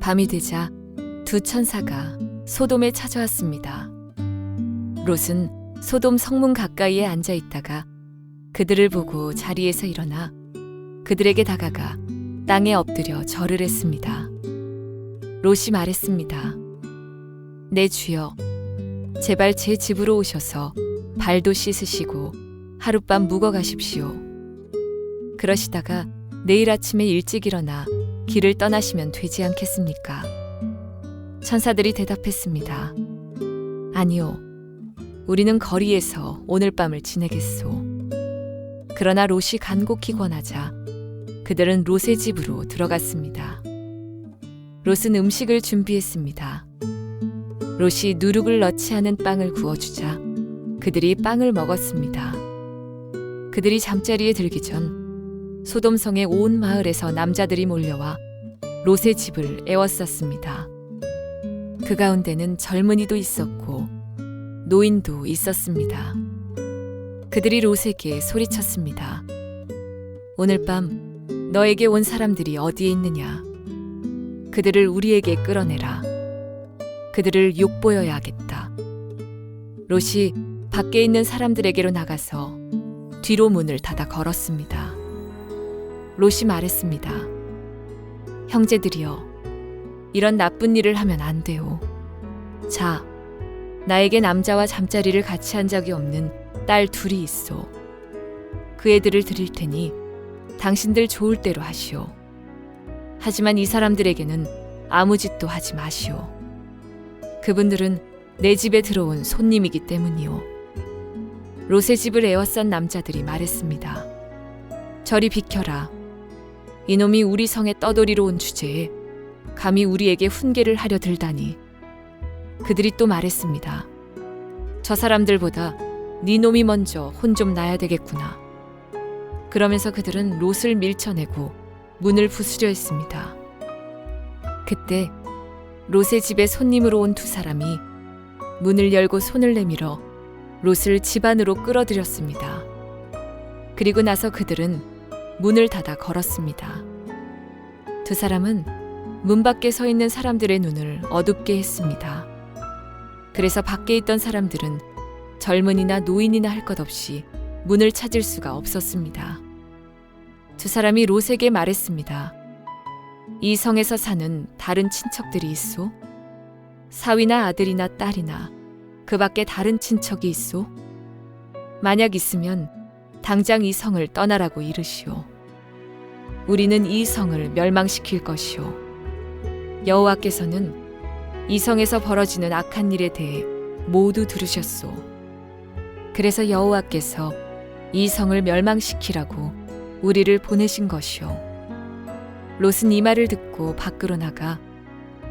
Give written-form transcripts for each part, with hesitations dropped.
밤이 되자 두 천사가 소돔에 찾아왔습니다. 롯은 소돔 성문 가까이에 앉아 있다가 그들을 보고 자리에서 일어나 그들에게 다가가 땅에 엎드려 절을 했습니다. 롯이 말했습니다. 내 주여, 제발 제 집으로 오셔서 발도 씻으시고 하룻밤 묵어 가십시오. 그러시다가 내일 아침에 일찍 일어나 길을 떠나시면 되지 않겠습니까? 천사들이 대답했습니다. 아니요, 우리는 거리에서 오늘 밤을 지내겠소. 그러나 롯이 간곡히 권하자 그들은 롯의 집으로 들어갔습니다. 롯은 음식을 준비했습니다. 롯이 누룩을 넣지 않은 빵을 구워주자 그들이 빵을 먹었습니다. 그들이 잠자리에 들기 전 소돔성의 온 마을에서 남자들이 몰려와 롯의 집을 에워쌌습니다. 그 가운데는 젊은이도 있었고 노인도 있었습니다. 그들이 롯에게 소리쳤습니다. 오늘 밤 너에게 온 사람들이 어디에 있느냐? 그들을 우리에게 끌어내라. 그들을 욕보여야 하겠다. 롯이 밖에 있는 사람들에게로 나가서 뒤로 문을 닫아 걸었습니다. 롯이 말했습니다. 형제들이여, 이런 나쁜 일을 하면 안 돼요. 자, 나에게 남자와 잠자리를 같이 한 적이 없는 딸 둘이 있어. 그 애들을 드릴 테니 당신들 좋을 대로 하시오. 하지만 이 사람들에게는 아무 짓도 하지 마시오. 그분들은 내 집에 들어온 손님이기 때문이오. 롯의 집을 에워싼 남자들이 말했습니다. 저리 비켜라. 이놈이 우리 성에 떠돌이로 온 주제에 감히 우리에게 훈계를 하려 들다니. 그들이 또 말했습니다. 저 사람들보다 네 놈이 먼저 혼 좀 나야 되겠구나. 그러면서 그들은 롯을 밀쳐내고 문을 부수려 했습니다. 그때 롯의 집에 손님으로 온 두 사람이 문을 열고 손을 내밀어 롯을 집 안으로 끌어들였습니다. 그리고 나서 그들은 문을 닫아 걸었습니다. 두 사람은 문 밖에 서 있는 사람들의 눈을 어둡게 했습니다. 그래서 밖에 있던 사람들은 젊은이나 노인이나 할 것 없이 문을 찾을 수가 없었습니다. 두 사람이 롯에게 말했습니다. 이 성에서 사는 다른 친척들이 있소? 사위나 아들이나 딸이나 그 밖에 다른 친척이 있소? 만약 있으면 당장 이 성을 떠나라고 이르시오. 우리는 이 성을 멸망시킬 것이오. 여호와께서는 이 성에서 벌어지는 악한 일에 대해 모두 들으셨소. 그래서 여호와께서 이 성을 멸망시키라고 우리를 보내신 것이오. 롯은 이 말을 듣고 밖으로 나가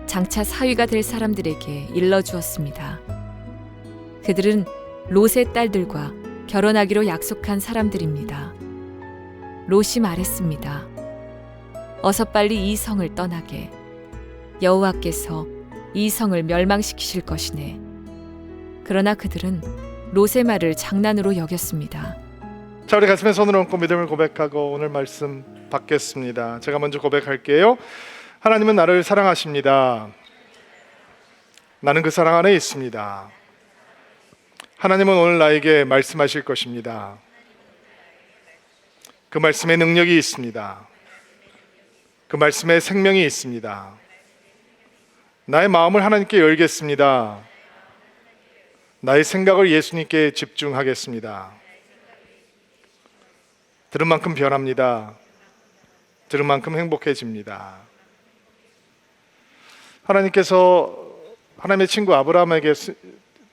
장차 사위가 될 사람들에게 일러주었습니다. 그들은 롯의 딸들과 결혼하기로 약속한 사람들입니다. 롯이 말했습니다. 어서 빨리 이 성을 떠나게. 여호와께서 이 성을 멸망시키실 것이네. 그러나 그들은 롯의 말을 장난으로 여겼습니다. 자, 우리 가슴에 손을 얹고 믿음을 고백하고 오늘 말씀 받겠습니다. 제가 먼저 고백할게요. 하나님은 나를 사랑하십니다. 나는 그 사랑 안에 있습니다. 하나님은 오늘 나에게 말씀하실 것입니다. 그 말씀에 능력이 있습니다. 그 말씀에 생명이 있습니다. 나의 마음을 하나님께 열겠습니다. 나의 생각을 예수님께 집중하겠습니다. 들은 만큼 변합니다. 들은 만큼 행복해집니다. 하나님께서 하나님의 친구 아브라함에게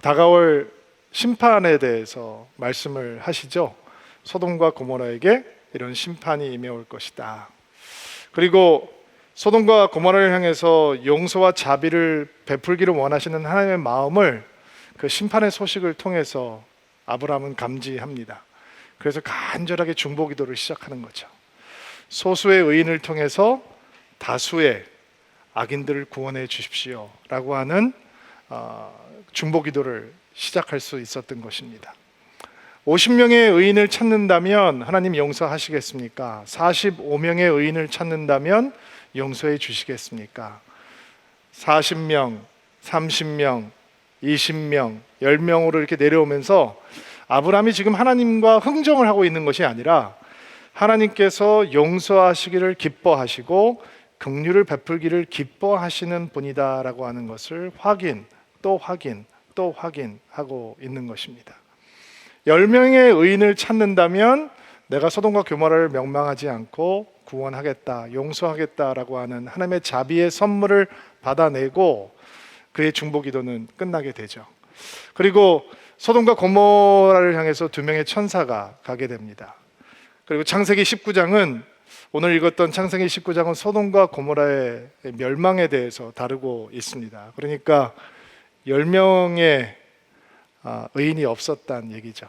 다가올 심판에 대해서 말씀을 하시죠. 소돔과 고모라에게 이런 심판이 임해올 것이다. 그리고 소돔과 고모라를 향해서 용서와 자비를 베풀기를 원하시는 하나님의 마음을 그 심판의 소식을 통해서 아브라함은 감지합니다. 그래서 간절하게 중보기도를 시작하는 거죠. 소수의 의인을 통해서 다수의 악인들을 구원해 주십시오 라고 하는 중보기도를 시작할 수 있었던 것입니다. 50명의 의인을 찾는다면 하나님 용서하시겠습니까? 45명의 의인을 찾는다면 용서해 주시겠습니까? 40명, 30명, 20명, 10명으로 이렇게 내려오면서 아브라함이 지금 하나님과 흥정을 하고 있는 것이 아니라 하나님께서 용서하시기를 기뻐하시고 긍휼을 베풀기를 기뻐하시는 분이다라고 하는 것을 확인, 또 확인, 또 확인하고 있는 것입니다. 10명의 의인을 찾는다면 내가 소돔과 고모라를 멸망하지 않고 구원하겠다, 용서하겠다라고 하는 하나님의 자비의 선물을 받아내고 그의 중보기도는 끝나게 되죠. 그리고 소돔과 고모라를 향해서 2명의 천사가 가게 됩니다. 그리고 창세기 19장은 오늘 읽었던 창세기 19장은 소돔과 고모라의 멸망에 대해서 다루고 있습니다. 그러니까 10명의 의인이 없었다는 얘기죠.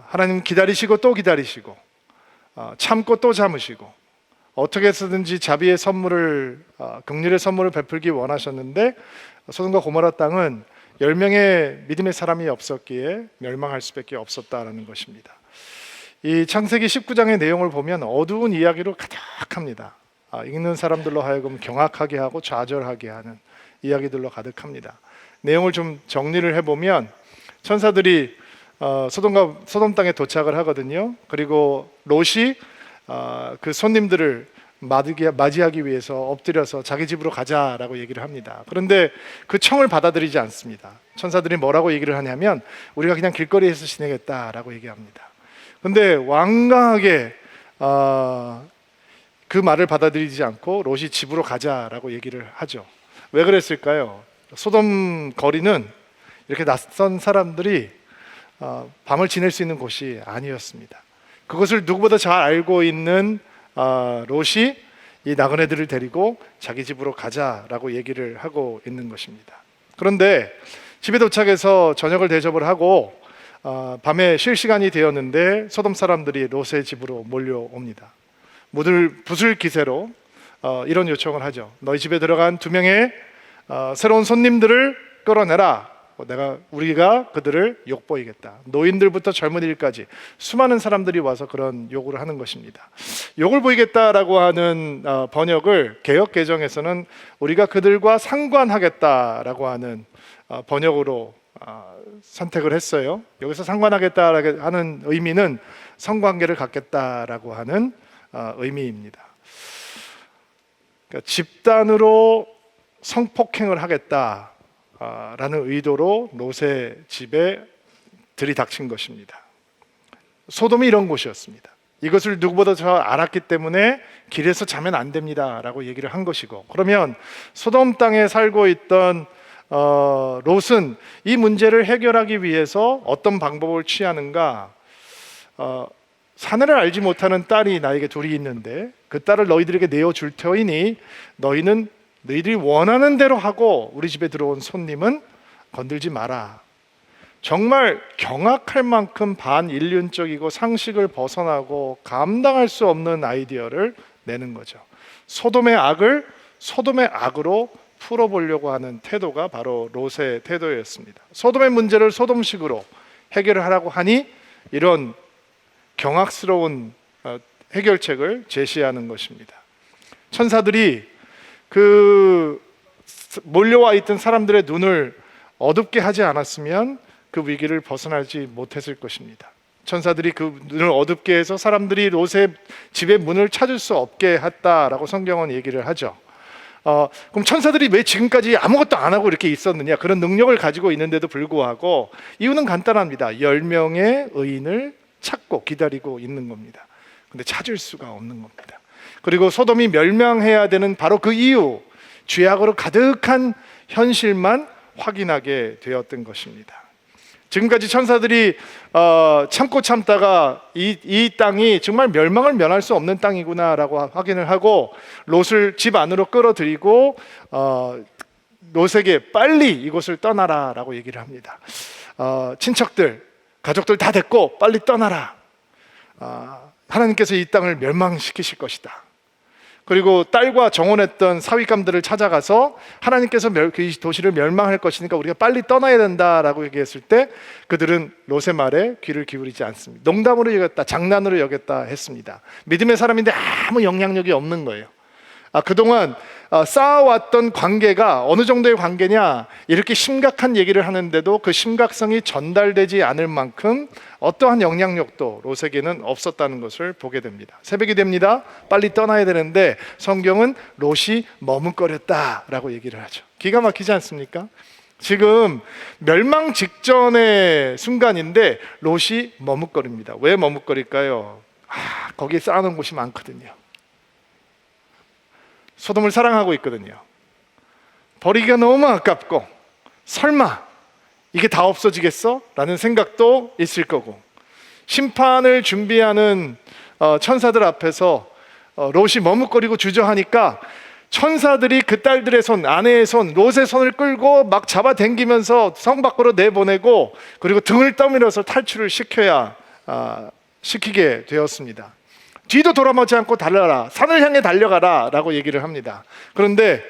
하나님 기다리시고 또 기다리시고 참고 또 참으시고 어떻게 해서든지 자비의 선물을 긍휼의 선물을 베풀기 원하셨는데 소돔과 고모라 땅은 10명의 믿음의 사람이 없었기에 멸망할 수밖에 없었다라는 것입니다. 이 창세기 19장의 내용을 보면 어두운 이야기로 가득합니다. 읽는 사람들로 하여금 경악하게 하고 좌절하게 하는 이야기들로 가득합니다. 내용을 좀 정리를 해보면 천사들이 소돔 땅에 도착을 하거든요. 그리고 롯이 그 손님들을 맞이하기 위해서 엎드려서 자기 집으로 가자라고 얘기를 합니다. 그런데 그 청을 받아들이지 않습니다. 천사들이 뭐라고 얘기를 하냐면 우리가 그냥 길거리에서 지내겠다라고 얘기합니다. 그런데 완강하게 그 말을 받아들이지 않고 롯이 집으로 가자라고 얘기를 하죠. 왜 그랬을까요? 소돔 거리는 이렇게 낯선 사람들이 밤을 지낼 수 있는 곳이 아니었습니다. 그것을 누구보다 잘 알고 있는 롯이 이 나그네들을 데리고 자기 집으로 가자라고 얘기를 하고 있는 것입니다. 그런데 집에 도착해서 저녁을 대접을 하고 밤에 쉴 시간이 되었는데 소돔 사람들이 롯의 집으로 몰려옵니다. 붓을 기세로 이런 요청을 하죠. 너희 집에 들어간 2명의 새로운 손님들을 끌어내라. 우리가 그들을 욕보이겠다. 노인들부터 젊은이들까지 수많은 사람들이 와서 그런 요구를 하는 것입니다. 욕을 보이겠다라고 하는 번역을 개역 개정에서는 우리가 그들과 상관하겠다라고 하는 번역으로 선택을 했어요. 여기서 상관하겠다라고 하는 의미는 성관계를 갖겠다라고 하는 의미입니다. 그러니까 집단으로 성폭행을 하겠다 라는 의도로 롯의 집에 들이닥친 것입니다. 소돔이 이런 곳이었습니다. 이것을 누구보다 더 알았기 때문에 길에서 자면 안 됩니다 라고 얘기를 한 것이고, 그러면 소돔 땅에 살고 있던 롯은 이 문제를 해결하기 위해서 어떤 방법을 취하는가? 사내를 알지 못하는 딸이 나에게 둘이 있는데 그 딸을 너희들에게 내어줄 터이니 너희들이 원하는 대로 하고 우리 집에 들어온 손님은 건들지 마라. 정말 경악할 만큼 반인륜적이고 상식을 벗어나고 감당할 수 없는 아이디어를 내는 거죠. 소돔의 악을 소돔의 악으로 풀어보려고 하는 태도가 바로 롯의 태도였습니다. 소돔의 문제를 소돔식으로 해결을 하라고 하니 이런 경악스러운 해결책을 제시하는 것입니다. 천사들이 그 몰려와 있던 사람들의 눈을 어둡게 하지 않았으면 그 위기를 벗어나지 못했을 것입니다. 천사들이 그 눈을 어둡게 해서 사람들이 롯의 집의 문을 찾을 수 없게 했다라고 성경은 얘기를 하죠. 그럼 천사들이 왜 지금까지 아무것도 안 하고 이렇게 있었느냐? 그런 능력을 가지고 있는데도 불구하고 이유는 간단합니다. 10명의 의인을 찾고 기다리고 있는 겁니다. 근데 찾을 수가 없는 겁니다. 그리고 소돔이 멸망해야 되는 바로 그 이유, 죄악으로 가득한 현실만 확인하게 되었던 것입니다. 지금까지 천사들이 참고 참다가 이 땅이 정말 멸망을 면할 수 없는 땅이구나라고 확인을 하고 롯을 집 안으로 끌어들이고 롯에게 빨리 이곳을 떠나라라고 얘기를 합니다. 친척들, 가족들 다 됐고 빨리 떠나라. 하나님께서 이 땅을 멸망시키실 것이다. 그리고 딸과 정혼했던 사위감들을 찾아가서 하나님께서 그 도시를 멸망할 것이니까 우리가 빨리 떠나야 된다라고 얘기했을 때 그들은 롯의 말에 귀를 기울이지 않습니다. 농담으로 여겼다, 장난으로 여겼다 했습니다. 믿음의 사람인데 아무 영향력이 없는 거예요. 그동안 쌓아왔던 관계가 어느 정도의 관계냐, 이렇게 심각한 얘기를 하는데도 그 심각성이 전달되지 않을 만큼 어떠한 영향력도 롯에게는 없었다는 것을 보게 됩니다. 새벽이 됩니다. 빨리 떠나야 되는데 성경은 롯이 머뭇거렸다라고 얘기를 하죠. 기가 막히지 않습니까? 지금 멸망 직전의 순간인데 롯이 머뭇거립니다. 왜 머뭇거릴까요? 거기에 쌓아놓은 곳이 많거든요. 소돔을 사랑하고 있거든요. 버리기가 너무 아깝고, 설마 이게 다 없어지겠어? 라는 생각도 있을 거고, 심판을 준비하는 천사들 앞에서 롯이 머뭇거리고 주저하니까 천사들이 그 딸들의 손, 아내의 손, 롯의 손을 끌고 막 잡아당기면서 성 밖으로 내보내고, 그리고 등을 떠밀어서 탈출을 시키게 되었습니다. 뒤도 돌아보지 않고 달려라, 산을 향해 달려가라 라고 얘기를 합니다. 그런데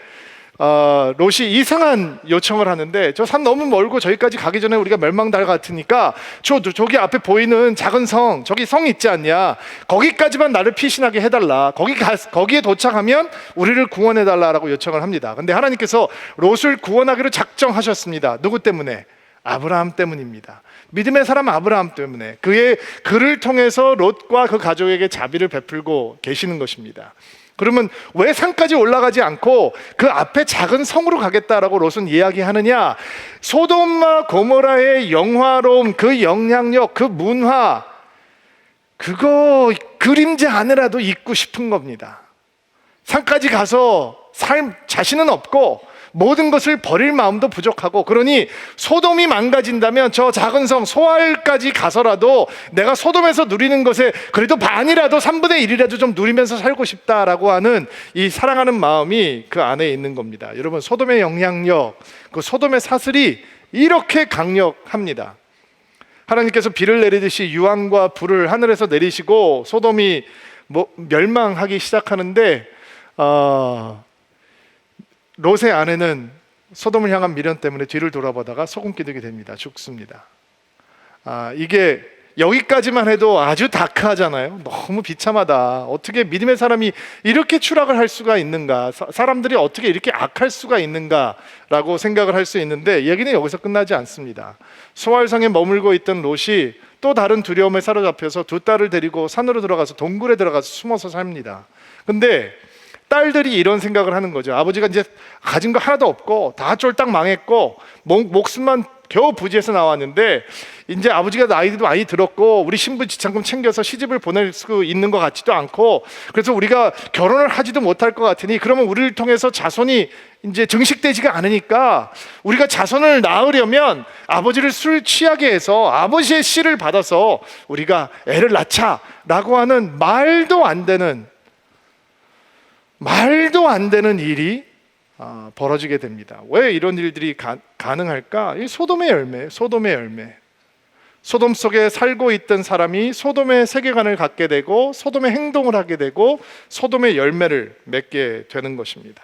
롯이 이상한 요청을 하는데, 저 산 너무 멀고 저기까지 가기 전에 우리가 멸망달 같으니까 저기 앞에 보이는 작은 성, 저기 성 있지 않냐, 거기까지만 나를 피신하게 해달라, 거기에 도착하면 우리를 구원해달라고 요청을 합니다. 근데 하나님께서 롯을 구원하기로 작정하셨습니다. 누구 때문에? 아브라함 때문입니다. 믿음의 사람 아브라함 때문에, 그를 통해서 롯과 그 가족에게 자비를 베풀고 계시는 것입니다. 그러면 왜 산까지 올라가지 않고 그 앞에 작은 성으로 가겠다라고 롯은 이야기하느냐? 소돔과 고모라의 영화로움, 그 영향력, 그 문화, 그거 그림자 하느라도 잊고 싶은 겁니다. 산까지 가서 살 자신은 없고 모든 것을 버릴 마음도 부족하고, 그러니 소돔이 망가진다면 저 작은 성 소알까지 가서라도 내가 소돔에서 누리는 것에 그래도 반이라도 3분의 1이라도 좀 누리면서 살고 싶다라고 하는 이 사랑하는 마음이 그 안에 있는 겁니다. 여러분, 소돔의 영향력, 그 소돔의 사슬이 이렇게 강력합니다. 하나님께서 비를 내리듯이 유황과 불을 하늘에서 내리시고 소돔이 멸망하기 시작하는데, 롯의 아내는 소돔을 향한 미련 때문에 뒤를 돌아보다가 소금기둥이 됩니다. 죽습니다. 이게 여기까지만 해도 아주 다크하잖아요. 너무 비참하다. 어떻게 믿음의 사람이 이렇게 추락을 할 수가 있는가, 사람들이 어떻게 이렇게 악할 수가 있는가 라고 생각을 할 수 있는데, 얘기는 여기서 끝나지 않습니다. 소알성에 머물고 있던 롯이 또 다른 두려움에 사로잡혀서 두 딸을 데리고 산으로 들어가서 동굴에 들어가서 숨어서 삽니다. 근데 딸들이 이런 생각을 하는 거죠. 아버지가 이제 가진 거 하나도 없고 다 쫄딱 망했고 목숨만 겨우 부지에서 나왔는데, 이제 아버지가 나이도 많이 들었고 우리 신부 지참금 챙겨서 시집을 보낼 수 있는 것 같지도 않고, 그래서 우리가 결혼을 하지도 못할 것 같으니, 그러면 우리를 통해서 자손이 이제 증식되지가 않으니까 우리가 자손을 낳으려면 아버지를 술 취하게 해서 아버지의 씨를 받아서 우리가 애를 낳자라고 하는 말도 안 되는 일이 벌어지게 됩니다. 왜 이런 일들이 가능할까? 이 소돔의 열매. 소돔 속에 살고 있던 사람이 소돔의 세계관을 갖게 되고 소돔의 행동을 하게 되고 소돔의 열매를 맺게 되는 것입니다.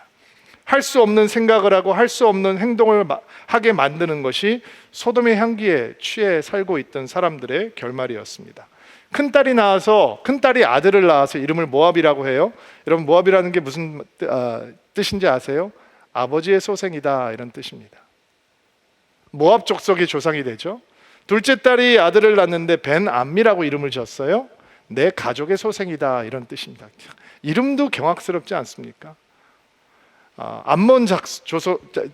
할 수 없는 생각을 하고 할 수 없는 행동을 하게 만드는 것이 소돔의 향기에 취해 살고 있던 사람들의 결말이었습니다. 큰딸이 아들을 낳아서 이름을 모압이라고 해요. 여러분, 모압이라는 게 무슨 뜻인지 아세요? 아버지의 소생이다, 이런 뜻입니다. 모압 족속의 조상이 되죠. 둘째 딸이 아들을 낳는데 벤 암미라고 이름을 지었어요. 내 가족의 소생이다, 이런 뜻입니다. 이름도 경악스럽지 않습니까? 암몬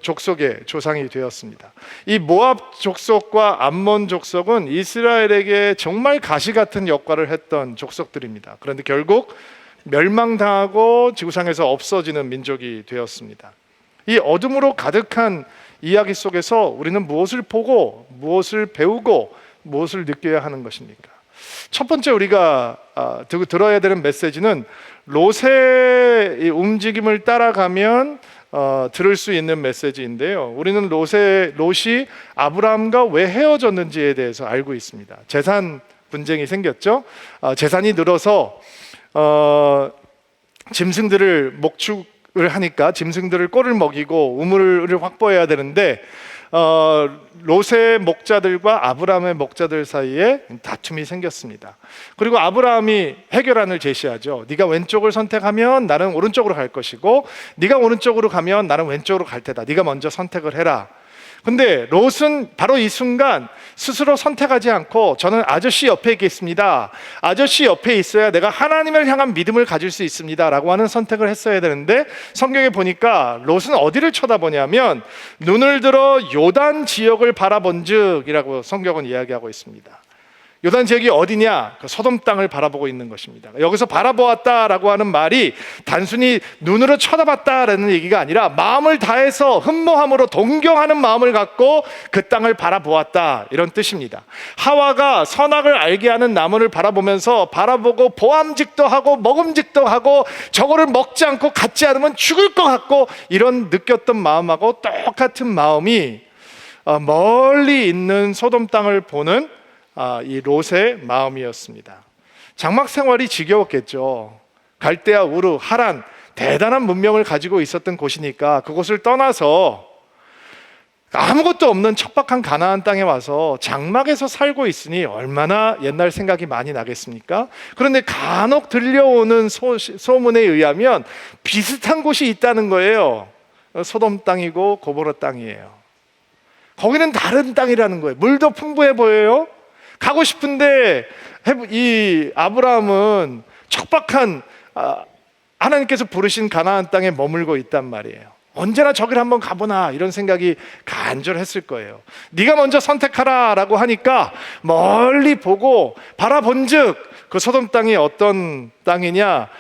족속의 조상이 되었습니다. 이 모압 족속과 암몬 족속은 이스라엘에게 정말 가시 같은 역할을 했던 족속들입니다. 그런데 결국 멸망당하고 지구상에서 없어지는 민족이 되었습니다. 이 어둠으로 가득한 이야기 속에서 우리는 무엇을 보고 무엇을 배우고 무엇을 느껴야 하는 것입니까? 첫 번째 우리가 들어야 되는 메시지는 롯의 움직임을 따라가면 들을 수 있는 메시지인데요. 우리는 롯이 아브라함과 왜 헤어졌는지에 대해서 알고 있습니다. 재산 분쟁이 생겼죠. 재산이 늘어서 짐승들을 목축을 하니까 짐승들을 꼴을 먹이고 우물을 확보해야 되는데, 롯의 목자들과 아브라함의 목자들 사이에 다툼이 생겼습니다. 그리고 아브라함이 해결안을 제시하죠. 네가 왼쪽을 선택하면 나는 오른쪽으로 갈 것이고 네가 오른쪽으로 가면 나는 왼쪽으로 갈 테다. 네가 먼저 선택을 해라. 근데 롯은 바로 이 순간 스스로 선택하지 않고 저는 아저씨 옆에 있겠습니다. 아저씨 옆에 있어야 내가 하나님을 향한 믿음을 가질 수 있습니다 라고 하는 선택을 했어야 되는데, 성경에 보니까 롯은 어디를 쳐다보냐면 눈을 들어 요단 지역을 바라본 즉이라고 성경은 이야기하고 있습니다. 요단 지역이 어디냐? 그 소돔 땅을 바라보고 있는 것입니다. 여기서 바라보았다라고 하는 말이 단순히 눈으로 쳐다봤다라는 얘기가 아니라 마음을 다해서 흠모함으로 동경하는 마음을 갖고 그 땅을 바라보았다, 이런 뜻입니다. 하와가 선악을 알게 하는 나무를 바라보면서 바라보고 보암직도 하고 먹음직도 하고 저거를 먹지 않고 갖지 않으면 죽을 것 같고 이런 느꼈던 마음하고 똑같은 마음이 멀리 있는 소돔 땅을 보는 이 롯의 마음이었습니다. 장막 생활이 지겨웠겠죠. 갈대아, 우르, 하란, 대단한 문명을 가지고 있었던 곳이니까 그곳을 떠나서 아무것도 없는 척박한 가나안 땅에 와서 장막에서 살고 있으니 얼마나 옛날 생각이 많이 나겠습니까? 그런데 간혹 들려오는 소문에 의하면 비슷한 곳이 있다는 거예요. 소돔 땅이고 고모라 땅이에요. 거기는 다른 땅이라는 거예요. 물도 풍부해 보여요. 가고 싶은데 이 아브라함은 척박한 하나님께서 부르신 가나안 땅에 머물고 있단 말이에요. 언제나 저기를 한번 가보나 이런 생각이 간절했을 거예요. 네가 먼저 선택하라 라고 하니까 멀리 보고 바라본즉 그 소돔 땅이 어떤 땅이냐,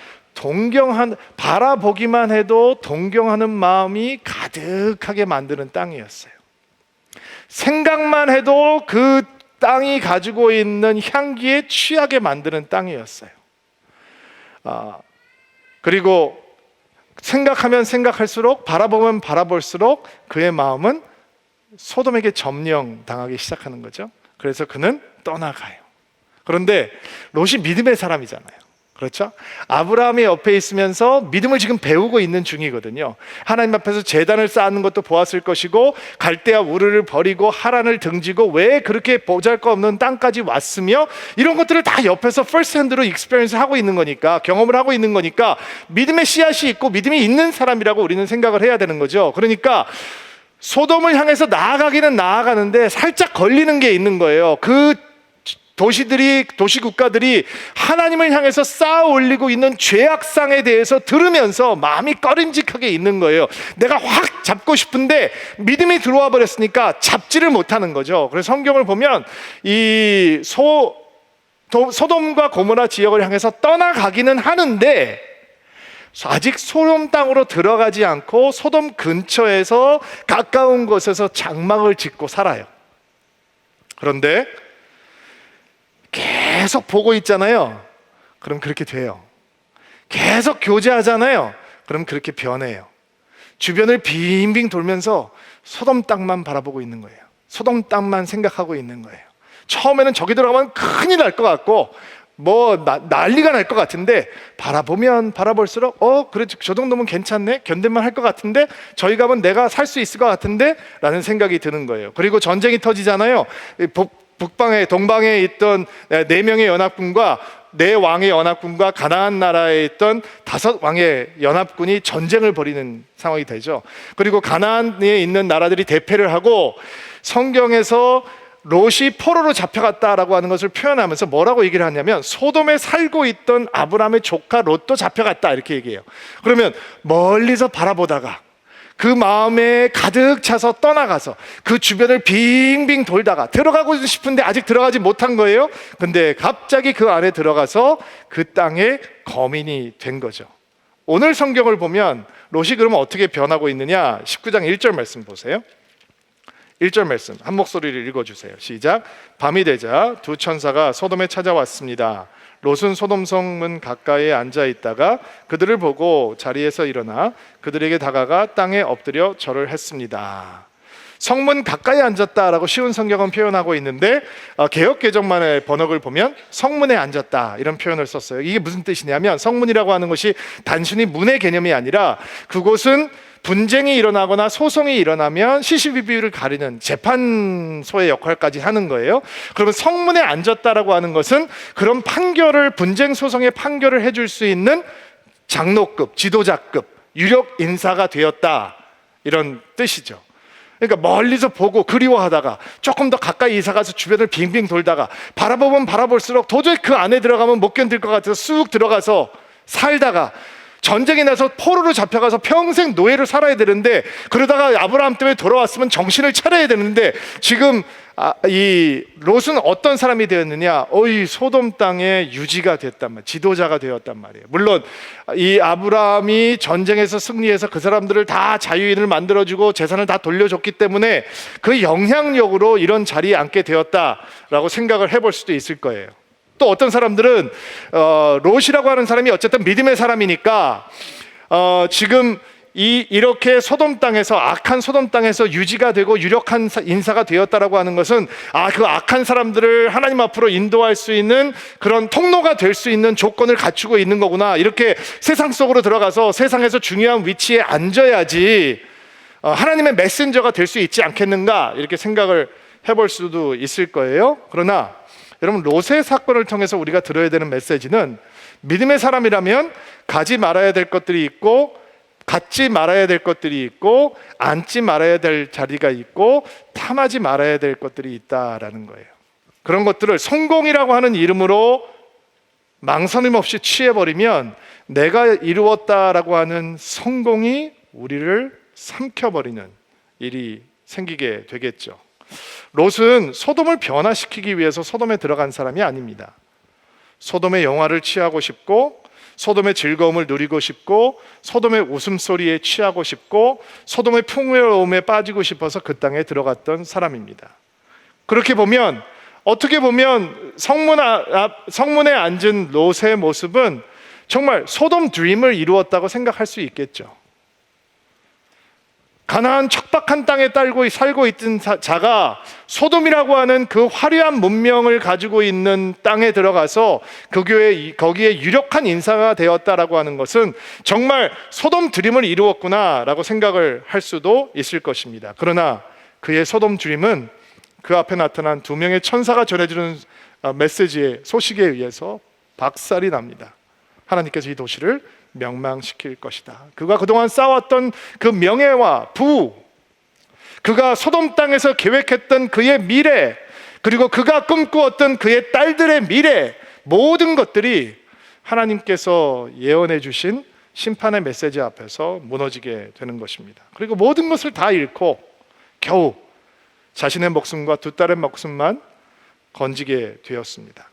바라보기만 해도 동경하는 마음이 가득하게 만드는 땅이었어요. 생각만 해도 그 땅이 가지고 있는 향기에 취하게 만드는 땅이었어요. 그리고 생각하면 생각할수록, 바라보면 바라볼수록 그의 마음은 소돔에게 점령당하기 시작하는 거죠. 그래서 그는 떠나가요. 그런데 롯이 믿음의 사람이잖아요. 그렇죠? 아브라함이 옆에 있으면서 믿음을 지금 배우고 있는 중이거든요. 하나님 앞에서 제단을 쌓는 것도 보았을 것이고 갈대아 우르를 버리고 하란을 등지고 왜 그렇게 보잘것없는 땅까지 왔으며 이런 것들을 다 옆에서 퍼스트 핸드로 익스피리언스 하고 있는 거니까, 경험을 하고 있는 거니까 믿음의 씨앗이 있고 믿음이 있는 사람이라고 우리는 생각을 해야 되는 거죠. 그러니까 소돔을 향해서 나아가기는 나아가는데 살짝 걸리는 게 있는 거예요. 그 도시국가들이 하나님을 향해서 쌓아 올리고 있는 죄악상에 대해서 들으면서 마음이 꺼림직하게 있는 거예요. 내가 확 잡고 싶은데 믿음이 들어와 버렸으니까 잡지를 못하는 거죠. 그래서 성경을 보면 이 소돔과 고모라 지역을 향해서 떠나가기는 하는데 아직 소돔 땅으로 들어가지 않고 소돔 근처에서 가까운 곳에서 장막을 짓고 살아요. 그런데 계속 보고 있잖아요. 그럼 그렇게 돼요. 계속 교제하잖아요. 그럼 그렇게 변해요. 주변을 빙빙 돌면서 소돔 땅만 바라보고 있는 거예요. 소돔 땅만 생각하고 있는 거예요. 처음에는 저기 들어가면 큰일 날 것 같고 난리가 날 것 같은데 바라보면 바라볼수록 그래 저 정도면 괜찮네, 견딜만 할 것 같은데 저희 가면 내가 살 수 있을 것 같은데 라는 생각이 드는 거예요. 그리고 전쟁이 터지잖아요. 동방에 있던 4명의 연합군과 4왕의 연합군과 가나안 나라에 있던 5왕의 연합군이 전쟁을 벌이는 상황이 되죠. 그리고 가나안에 있는 나라들이 대패를 하고 성경에서 롯이 포로로 잡혀갔다라고 하는 것을 표현하면서 뭐라고 얘기를 하냐면 소돔에 살고 있던 아브라함의 조카 롯도 잡혀갔다 이렇게 얘기해요. 그러면 멀리서 바라보다가 그 마음에 가득 차서 떠나가서 그 주변을 빙빙 돌다가 들어가고 싶은데 아직 들어가지 못한 거예요. 근데 갑자기 그 안에 들어가서 그 땅에 거민이 된 거죠. 오늘 성경을 보면 롯이 그러면 어떻게 변하고 있느냐, 19장 1절 말씀 보세요. 1절 말씀 한 목소리를 읽어주세요. 시작. 밤이 되자 두 천사가 소돔에 찾아왔습니다. 롯은 소돔 성문 가까이에 앉아 있다가 그들을 보고 자리에서 일어나 그들에게 다가가 땅에 엎드려 절을 했습니다. 성문 가까이 앉았다라고 쉬운 성경은 표현하고 있는데 개역개정만의 번역을 보면 성문에 앉았다 이런 표현을 썼어요. 이게 무슨 뜻이냐면 성문이라고 하는 것이 단순히 문의 개념이 아니라 그곳은 분쟁이 일어나거나 소송이 일어나면 시시비비를 가리는 재판소의 역할까지 하는 거예요. 그러면 성문에 앉았다라고 하는 것은 그런 판결을, 분쟁 소송의 판결을 해줄 수 있는 장로급, 지도자급, 유력 인사가 되었다, 이런 뜻이죠. 그러니까 멀리서 보고 그리워하다가 조금 더 가까이 이사가서 주변을 빙빙 돌다가 바라보면 바라볼수록 도저히 그 안에 들어가면 못 견딜 것 같아서 쑥 들어가서 살다가 전쟁이 나서 포로로 잡혀가서 평생 노예로 살아야 되는데, 그러다가 아브라함 때문에 돌아왔으면 정신을 차려야 되는데, 지금 이 롯은 어떤 사람이 되었느냐? 소돔 땅의 유지가 됐단 말이에요. 지도자가 되었단 말이에요. 물론 이 아브라함이 전쟁에서 승리해서 그 사람들을 다 자유인을 만들어주고 재산을 다 돌려줬기 때문에 그 영향력으로 이런 자리에 앉게 되었다라고 생각을 해볼 수도 있을 거예요. 또 어떤 사람들은 롯이라고 하는 사람이 어쨌든 믿음의 사람이니까 지금 이렇게 소돔 땅에서, 악한 소돔 땅에서 유지가 되고 유력한 인사가 되었다라고 하는 것은 그 악한 사람들을 하나님 앞으로 인도할 수 있는 그런 통로가 될 수 있는 조건을 갖추고 있는 거구나, 이렇게 세상 속으로 들어가서 세상에서 중요한 위치에 앉아야지 하나님의 메신저가 될 수 있지 않겠는가, 이렇게 생각을 해볼 수도 있을 거예요. 그러나 여러분, 롯의 사건을 통해서 우리가 들어야 되는 메시지는, 믿음의 사람이라면 가지 말아야 될 것들이 있고, 갖지 말아야 될 것들이 있고, 앉지 말아야 될 자리가 있고, 탐하지 말아야 될 것들이 있다라는 거예요. 그런 것들을 성공이라고 하는 이름으로 망설임 없이 취해버리면 내가 이루었다라고 하는 성공이 우리를 삼켜버리는 일이 생기게 되겠죠. 롯은 소돔을 변화시키기 위해서 소돔에 들어간 사람이 아닙니다. 소돔의 영화를 취하고 싶고, 소돔의 즐거움을 누리고 싶고, 소돔의 웃음소리에 취하고 싶고, 소돔의 풍요로움에 빠지고 싶어서 그 땅에 들어갔던 사람입니다. 그렇게 보면, 어떻게 보면 성문에 앉은 롯의 모습은 정말 소돔 드림을 이루었다고 생각할 수 있겠죠. 가나안 척박한 땅에 살고 있던 자가 소돔이라고 하는 그 화려한 문명을 가지고 있는 땅에 들어가서 거기에 유력한 인사가 되었다라고 하는 것은 정말 소돔 드림을 이루었구나라고 생각을 할 수도 있을 것입니다. 그러나 그의 소돔 드림은 그 앞에 나타난 두 명의 천사가 전해주는 메시지의 소식에 의해서 박살이 납니다. 하나님께서 이 도시를 멸망시킬 것이다. 그가 그동안 쌓았던 그 명예와 부, 그가 소돔 땅에서 계획했던 그의 미래, 그리고 그가 꿈꾸었던 그의 딸들의 미래, 모든 것들이 하나님께서 예언해 주신 심판의 메시지 앞에서 무너지게 되는 것입니다. 그리고 모든 것을 다 잃고 겨우 자신의 목숨과 두 딸의 목숨만 건지게 되었습니다.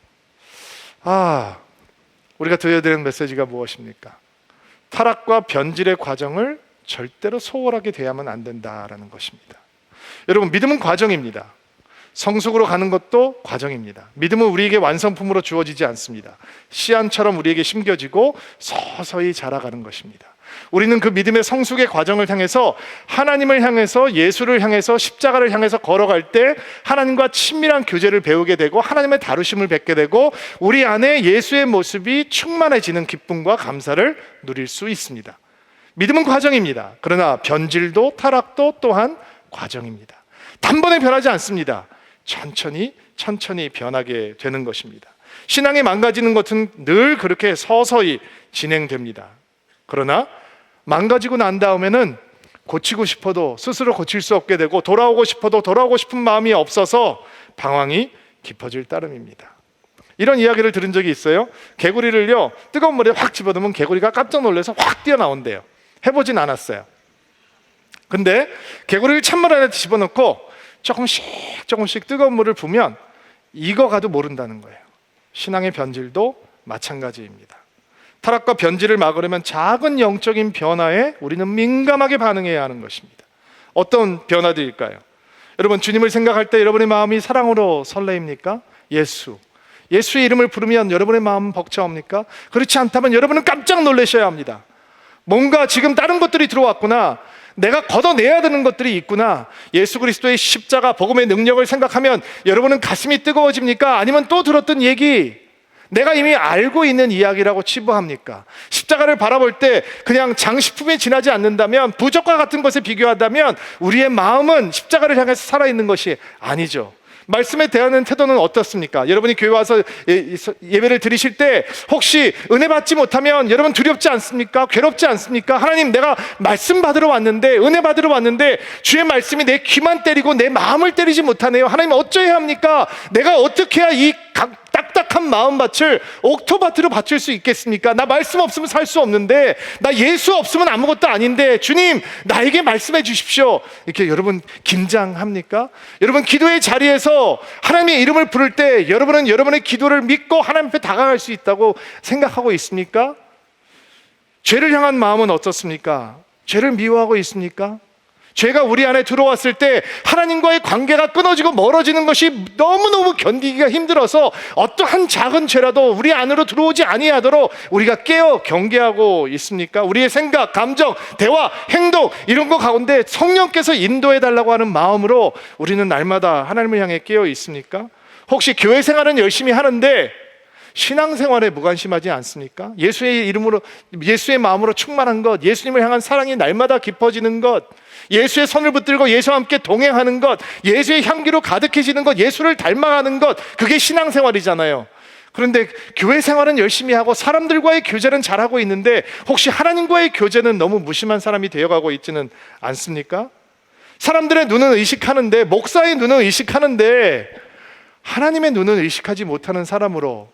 우리가 들어야 되는 메시지가 무엇입니까? 타락과 변질의 과정을 절대로 소홀하게 대하면 안 된다라는 것입니다. 여러분, 믿음은 과정입니다. 성숙으로 가는 것도 과정입니다. 믿음은 우리에게 완성품으로 주어지지 않습니다. 씨앗처럼 우리에게 심겨지고 서서히 자라가는 것입니다. 우리는 그 믿음의 성숙의 과정을 향해서, 하나님을 향해서, 예수를 향해서, 십자가를 향해서 걸어갈 때 하나님과 친밀한 교제를 배우게 되고 하나님의 다루심을 뵙게 되고 우리 안에 예수의 모습이 충만해지는 기쁨과 감사를 누릴 수 있습니다. 믿음은 과정입니다. 그러나 변질도 타락도 또한 과정입니다. 단번에 변하지 않습니다. 천천히 변하게 되는 것입니다. 신앙이 망가지는 것은 늘 그렇게 서서히 진행됩니다. 그러나 망가지고 난 다음에는 고치고 싶어도 스스로 고칠 수 없게 되고, 돌아오고 싶어도 돌아오고 싶은 마음이 없어서 방황이 깊어질 따름입니다. 이런 이야기를 들은 적이 있어요. 개구리를요, 뜨거운 물에 확 집어넣으면 개구리가 깜짝 놀라서 확 뛰어나온대요. 해보진 않았어요. 근데 개구리를 찬물 안에 집어넣고 조금씩 뜨거운 물을 부으면 익어가도 모른다는 거예요. 신앙의 변질도 마찬가지입니다. 타락과 변질을 막으려면 작은 영적인 변화에 우리는 민감하게 반응해야 하는 것입니다. 어떤 변화들일까요? 여러분, 주님을 생각할 때 여러분의 마음이 사랑으로 설레입니까? 예수의 이름을 부르면 여러분의 마음은 벅차옵니까? 그렇지 않다면 여러분은 깜짝 놀라셔야 합니다. 뭔가 지금 다른 것들이 들어왔구나, 내가 걷어내야 되는 것들이 있구나. 예수 그리스도의 십자가 복음의 능력을 생각하면 여러분은 가슴이 뜨거워집니까? 아니면 또 들었던 얘기, 내가 이미 알고 있는 이야기라고 치부합니까? 십자가를 바라볼 때 그냥 장식품에 지나지 않는다면, 부적과 같은 것에 비교한다면 우리의 마음은 십자가를 향해서 살아있는 것이 아니죠. 말씀에 대하는 태도는 어떻습니까? 여러분이 교회 와서 예배를 드리실 때 혹시 은혜 받지 못하면 여러분 두렵지 않습니까? 괴롭지 않습니까? 하나님, 내가 말씀 받으러 왔는데, 은혜 받으러 왔는데 주의 말씀이 내 귀만 때리고 내 마음을 때리지 못하네요. 하나님, 어쩌야 합니까? 내가 어떻게 해야 이 딱딱한 마음밭을 옥토밭으로 바칠 수 있겠습니까? 나 말씀 없으면 살 수 없는데, 나 예수 없으면 아무것도 아닌데, 주님 나에게 말씀해 주십시오. 이렇게 여러분 긴장합니까? 여러분 기도의 자리에서 하나님의 이름을 부를 때 여러분은 여러분의 기도를 믿고 하나님 앞에 다가갈 수 있다고 생각하고 있습니까? 죄를 향한 마음은 어떻습니까? 죄를 미워하고 있습니까? 죄가 우리 안에 들어왔을 때 하나님과의 관계가 끊어지고 멀어지는 것이 너무너무 견디기가 힘들어서 어떠한 작은 죄라도 우리 안으로 들어오지 아니하도록 우리가 깨어 경계하고 있습니까? 우리의 생각, 감정, 대화, 행동 이런 거 가운데 성령께서 인도해 달라고 하는 마음으로 우리는 날마다 하나님을 향해 깨어 있습니까? 혹시 교회 생활은 열심히 하는데 신앙생활에 무관심하지 않습니까? 예수의 이름으로, 예수의 마음으로 충만한 것, 예수님을 향한 사랑이 날마다 깊어지는 것, 예수의 손을 붙들고 예수와 함께 동행하는 것, 예수의 향기로 가득해지는 것, 예수를 닮아가는 것, 그게 신앙생활이잖아요. 그런데 교회 생활은 열심히 하고 사람들과의 교제는 잘하고 있는데 혹시 하나님과의 교제는 너무 무심한 사람이 되어가고 있지는 않습니까? 사람들의 눈은 의식하는데, 목사의 눈은 의식하는데 하나님의 눈은 의식하지 못하는 사람으로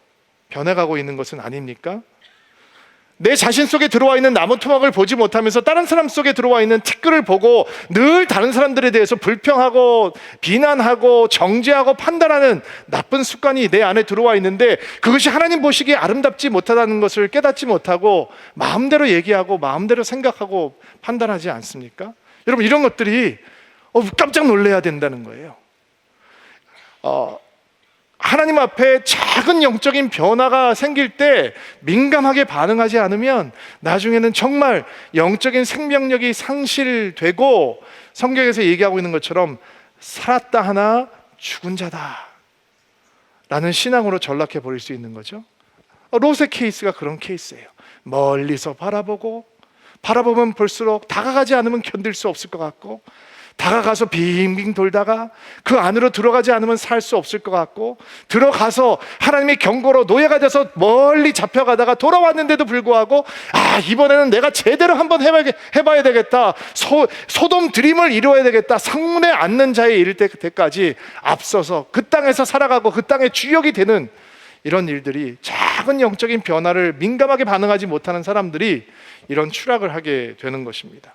변해가고 있는 것은 아닙니까? 내 자신 속에 들어와 있는 나무 토막을 보지 못하면서 다른 사람 속에 들어와 있는 티끌을 보고 늘 다른 사람들에 대해서 불평하고 비난하고 정죄하고 판단하는 나쁜 습관이 내 안에 들어와 있는데, 그것이 하나님 보시기에 아름답지 못하다는 것을 깨닫지 못하고 마음대로 얘기하고 마음대로 생각하고 판단하지 않습니까? 여러분, 이런 것들이 깜짝 놀라야 된다는 거예요. 하나님 앞에 작은 영적인 변화가 생길 때 민감하게 반응하지 않으면 나중에는 정말 영적인 생명력이 상실되고, 성경에서 얘기하고 있는 것처럼 살았다 하나 죽은 자다 라는 신앙으로 전락해 버릴 수 있는 거죠. 롯의 케이스가 그런 케이스예요. 멀리서 바라보면 볼수록 다가가지 않으면 견딜 수 없을 것 같고, 다가가서 빙빙 돌다가 그 안으로 들어가지 않으면 살 수 없을 것 같고, 들어가서 하나님의 경고로 노예가 돼서 멀리 잡혀가다가 돌아왔는데도 불구하고 이번에는 내가 제대로 한번 해봐야 되겠다, 소돔 드림을 이루어야 되겠다, 상문에 앉는 자에 이를 때까지 앞서서 그 땅에서 살아가고 그 땅의 주역이 되는 이런 일들이, 작은 영적인 변화를 민감하게 반응하지 못하는 사람들이 이런 추락을 하게 되는 것입니다.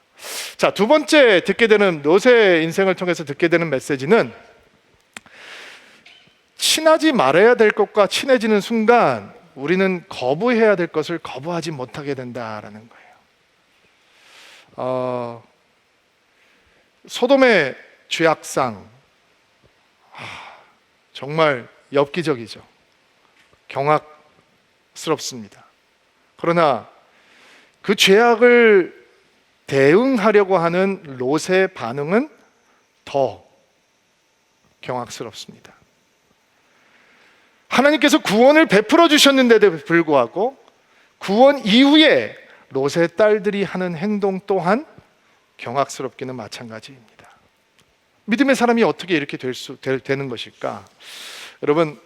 자, 두 번째 듣게 되는, 롯의 인생을 통해서 듣게 되는 메시지는, 친하지 말아야 될 것과 친해지는 순간 우리는 거부해야 될 것을 거부하지 못하게 된다라는 거예요. 소돔의 죄악상, 정말 엽기적이죠. 경악스럽습니다. 그러나 그 죄악을 대응하려고 하는 롯의 반응은 더 경악스럽습니다. 하나님께서 구원을 베풀어 주셨는데도 불구하고 구원 이후에 롯의 딸들이 하는 행동 또한 경악스럽기는 마찬가지입니다. 믿음의 사람이 어떻게 이렇게 되는 것일까? 여러분,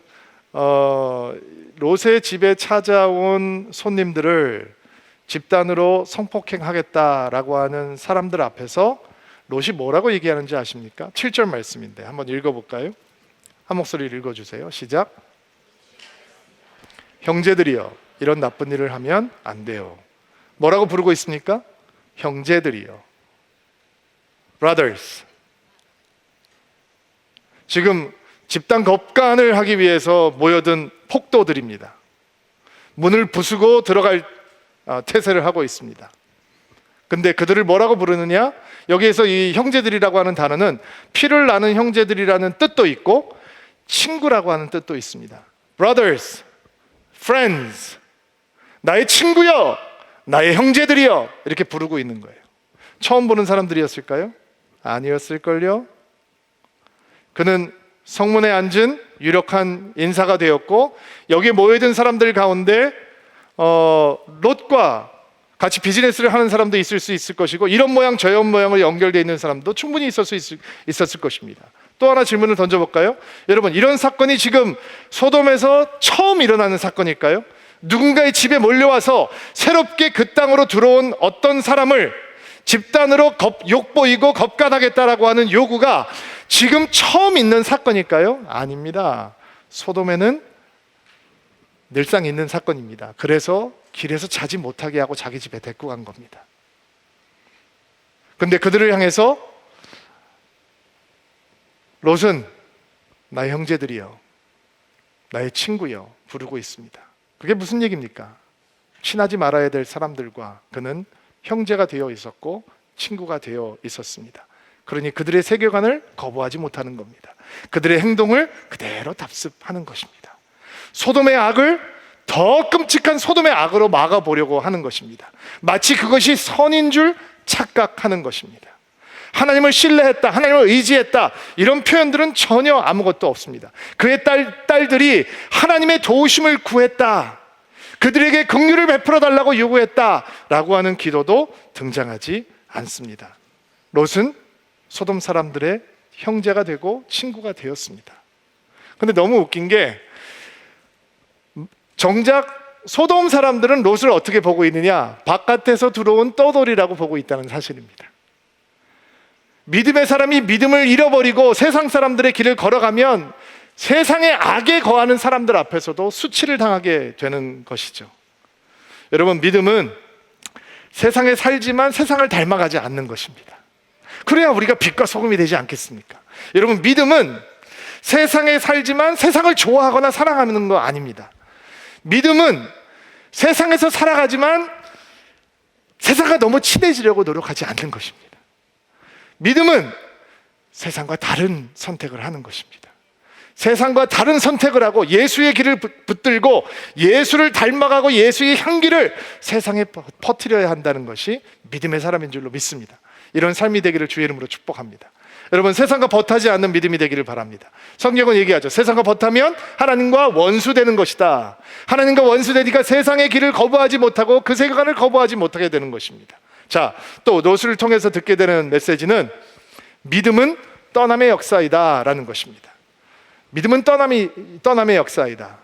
롯의 집에 찾아온 손님들을 집단으로 성폭행하겠다라고 하는 사람들 앞에서 롯이 뭐라고 얘기하는지 아십니까? 7절 말씀인데 한번 읽어볼까요? 한 목소리를 읽어주세요. 시작. 형제들이여, 이런 나쁜 일을 하면 안 돼요. 뭐라고 부르고 있습니까? 형제들이여, brothers. 지금 집단 겁간을 하기 위해서 모여든 폭도들입니다. 문을 부수고 들어갈 태세를 하고 있습니다. 근데 그들을 뭐라고 부르느냐? 여기에서 이 형제들이라고 하는 단어는 피를 나는 형제들이라는 뜻도 있고 친구라고 하는 뜻도 있습니다. Brothers, friends, 나의 친구여, 나의 형제들이여, 이렇게 부르고 있는 거예요. 처음 보는 사람들이었을까요? 아니었을걸요? 그는 성문에 앉은 유력한 인사가 되었고, 여기에 모여든 사람들 가운데 롯과 같이 비즈니스를 하는 사람도 있을 수 있을 것이고, 이런 모양 저런 모양으로 연결되어 있는 사람도 충분히 있었을 것입니다. 또 하나 질문을 던져볼까요? 여러분, 이런 사건이 지금 소돔에서 처음 일어나는 사건일까요? 누군가의 집에 몰려와서 새롭게 그 땅으로 들어온 어떤 사람을 집단으로 욕보이고 겁간하겠다라고 하는 요구가 지금 처음 있는 사건일까요? 아닙니다. 소돔에는 늘상 있는 사건입니다. 그래서 길에서 자지 못하게 하고 자기 집에 데리고 간 겁니다. 근데 그들을 향해서 롯은 나의 형제들이여, 나의 친구여 부르고 있습니다. 그게 무슨 얘기입니까? 친하지 말아야 될 사람들과 그는 형제가 되어 있었고 친구가 되어 있었습니다. 그러니 그들의 세계관을 거부하지 못하는 겁니다. 그들의 행동을 그대로 답습하는 것입니다. 소돔의 악을 더 끔찍한 소돔의 악으로 막아보려고 하는 것입니다. 마치 그것이 선인 줄 착각하는 것입니다. 하나님을 신뢰했다, 하나님을 의지했다, 이런 표현들은 전혀 아무것도 없습니다. 그의 딸들이 하나님의 도우심을 구했다, 그들에게 긍휼을 베풀어 달라고 요구했다 라고 하는 기도도 등장하지 않습니다. 롯은 소돔 사람들의 형제가 되고 친구가 되었습니다. 근데 너무 웃긴 게, 정작 소돔 사람들은 롯을 어떻게 보고 있느냐? 바깥에서 들어온 떠돌이라고 보고 있다는 사실입니다. 믿음의 사람이 믿음을 잃어버리고 세상 사람들의 길을 걸어가면 세상의 악에 거하는 사람들 앞에서도 수치를 당하게 되는 것이죠. 여러분, 믿음은 세상에 살지만 세상을 닮아가지 않는 것입니다. 그래야 우리가 빛과 소금이 되지 않겠습니까? 여러분, 믿음은 세상에 살지만 세상을 좋아하거나 사랑하는 거 아닙니다. 믿음은 세상에서 살아가지만 세상과 너무 친해지려고 노력하지 않는 것입니다. 믿음은 세상과 다른 선택을 하는 것입니다. 세상과 다른 선택을 하고 예수의 길을 붙들고 예수를 닮아가고 예수의 향기를 세상에 퍼뜨려야 한다는 것이 믿음의 사람인 줄로 믿습니다. 이런 삶이 되기를 주의 이름으로 축복합니다. 여러분, 세상과 벗하지 않는 믿음이 되기를 바랍니다. 성경은 얘기하죠. 세상과 벗하면 하나님과 원수되는 것이다. 하나님과 원수되니까 세상의 길을 거부하지 못하고 그 세계관을 거부하지 못하게 되는 것입니다. 자, 또 롯을 통해서 듣게 되는 메시지는 믿음은 떠남의 역사이다 라는 것입니다. 믿음은 떠남의 역사이다.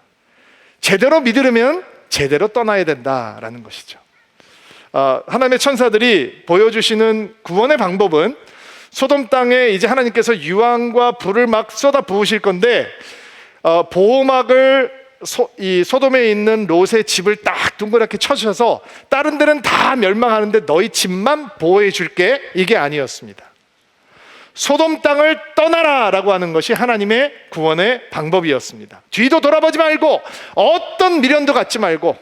제대로 믿으려면 제대로 떠나야 된다라는 것이죠. 하나님의 천사들이 보여주시는 구원의 방법은, 소돔 땅에 이제 하나님께서 유황과 불을 막 쏟아 부으실 건데, 보호막을 이 소돔에 있는 롯의 집을 딱 둥그렇게 쳐주셔서 다른 데는 다 멸망하는데 너희 집만 보호해 줄게, 이게 아니었습니다. 소돔 땅을 떠나라 라고 하는 것이 하나님의 구원의 방법이었습니다. 뒤도 돌아보지 말고 어떤 미련도 갖지 말고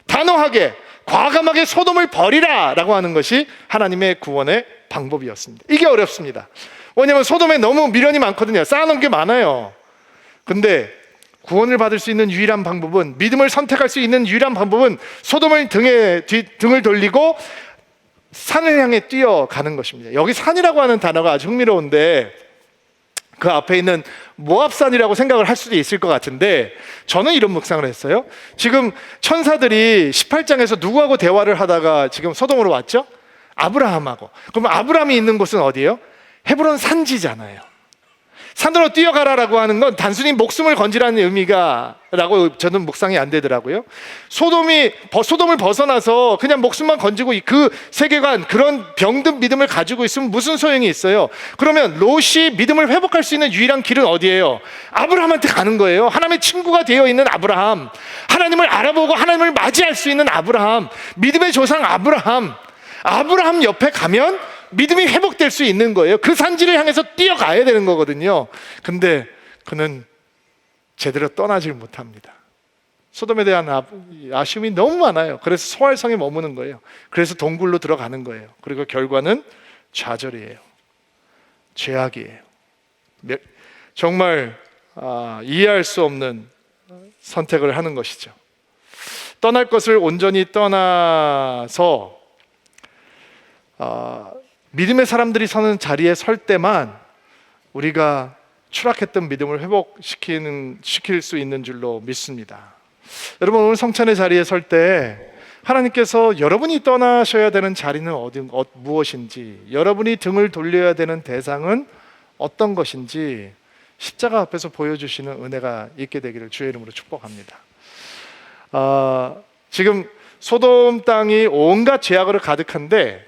단호하게 과감하게 소돔을 버리라 라고 하는 것이 하나님의 구원의 방법이었습니다. 이게 어렵습니다. 왜냐하면 소돔에 너무 미련이 많거든요. 쌓아놓은 게 많아요. 근데 구원을 받을 수 있는 유일한 방법은, 믿음을 선택할 수 있는 유일한 방법은 소돔을 등을 돌리고 산을 향해 뛰어가는 것입니다. 여기 산이라고 하는 단어가 아주 흥미로운데, 그 앞에 있는 모압산이라고 생각을 할 수도 있을 것 같은데, 저는 이런 묵상을 했어요. 지금 천사들이 18장에서 누구하고 대화를 하다가 지금 소돔으로 왔죠? 아브라함하고. 그럼 아브라함이 있는 곳은 어디예요? 헤브론 산지잖아요. 산으로 뛰어가라라고 하는 건 단순히 목숨을 건지라는 의미가 라고 저는 묵상이 안 되더라고요. 소돔을 벗어나서 그냥 목숨만 건지고 그 세계관, 그런 병든 믿음을 가지고 있으면 무슨 소용이 있어요? 그러면 롯이 믿음을 회복할 수 있는 유일한 길은 어디예요? 아브라함한테 가는 거예요. 하나님의 친구가 되어 있는 아브라함, 하나님을 알아보고 하나님을 맞이할 수 있는 아브라함, 믿음의 조상 아브라함 옆에 가면 믿음이 회복될 수 있는 거예요. 그 산지를 향해서 뛰어가야 되는 거거든요. 근데 그는 제대로 떠나질 못합니다. 소돔에 대한 아쉬움이 너무 많아요. 그래서 소알성에 머무는 거예요. 그래서 동굴로 들어가는 거예요. 그리고 결과는 좌절이에요. 죄악이에요. 정말 이해할 수 없는 선택을 하는 것이죠. 떠날 것을 온전히 떠나서 믿음의 사람들이 서는 자리에 설 때만 우리가 추락했던 믿음을 시킬 수 있는 줄로 믿습니다. 여러분, 오늘 성찬의 자리에 설 때 하나님께서 여러분이 떠나셔야 되는 자리는 무엇인지, 여러분이 등을 돌려야 되는 대상은 어떤 것인지 십자가 앞에서 보여주시는 은혜가 있게 되기를 주의 이름으로 축복합니다. 지금 소돔 땅이 온갖 죄악으로 가득한데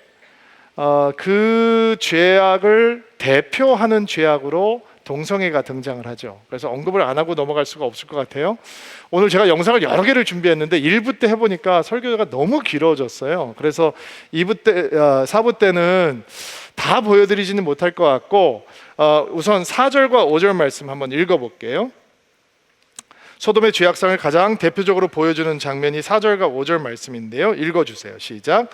그 죄악을 대표하는 죄악으로 동성애가 등장을 하죠. 그래서 언급을 안 하고 넘어갈 수가 없을 것 같아요. 오늘 제가 영상을 여러 개를 준비했는데 1부 때 해보니까 설교가 너무 길어졌어요. 그래서 2부 때, 4부 때는 다 보여드리지는 못할 것 같고 우선 4절과 5절 말씀 한번 읽어볼게요. 소돔의 죄악상을 가장 대표적으로 보여주는 장면이 4절과 5절 말씀인데요. 읽어주세요. 시작.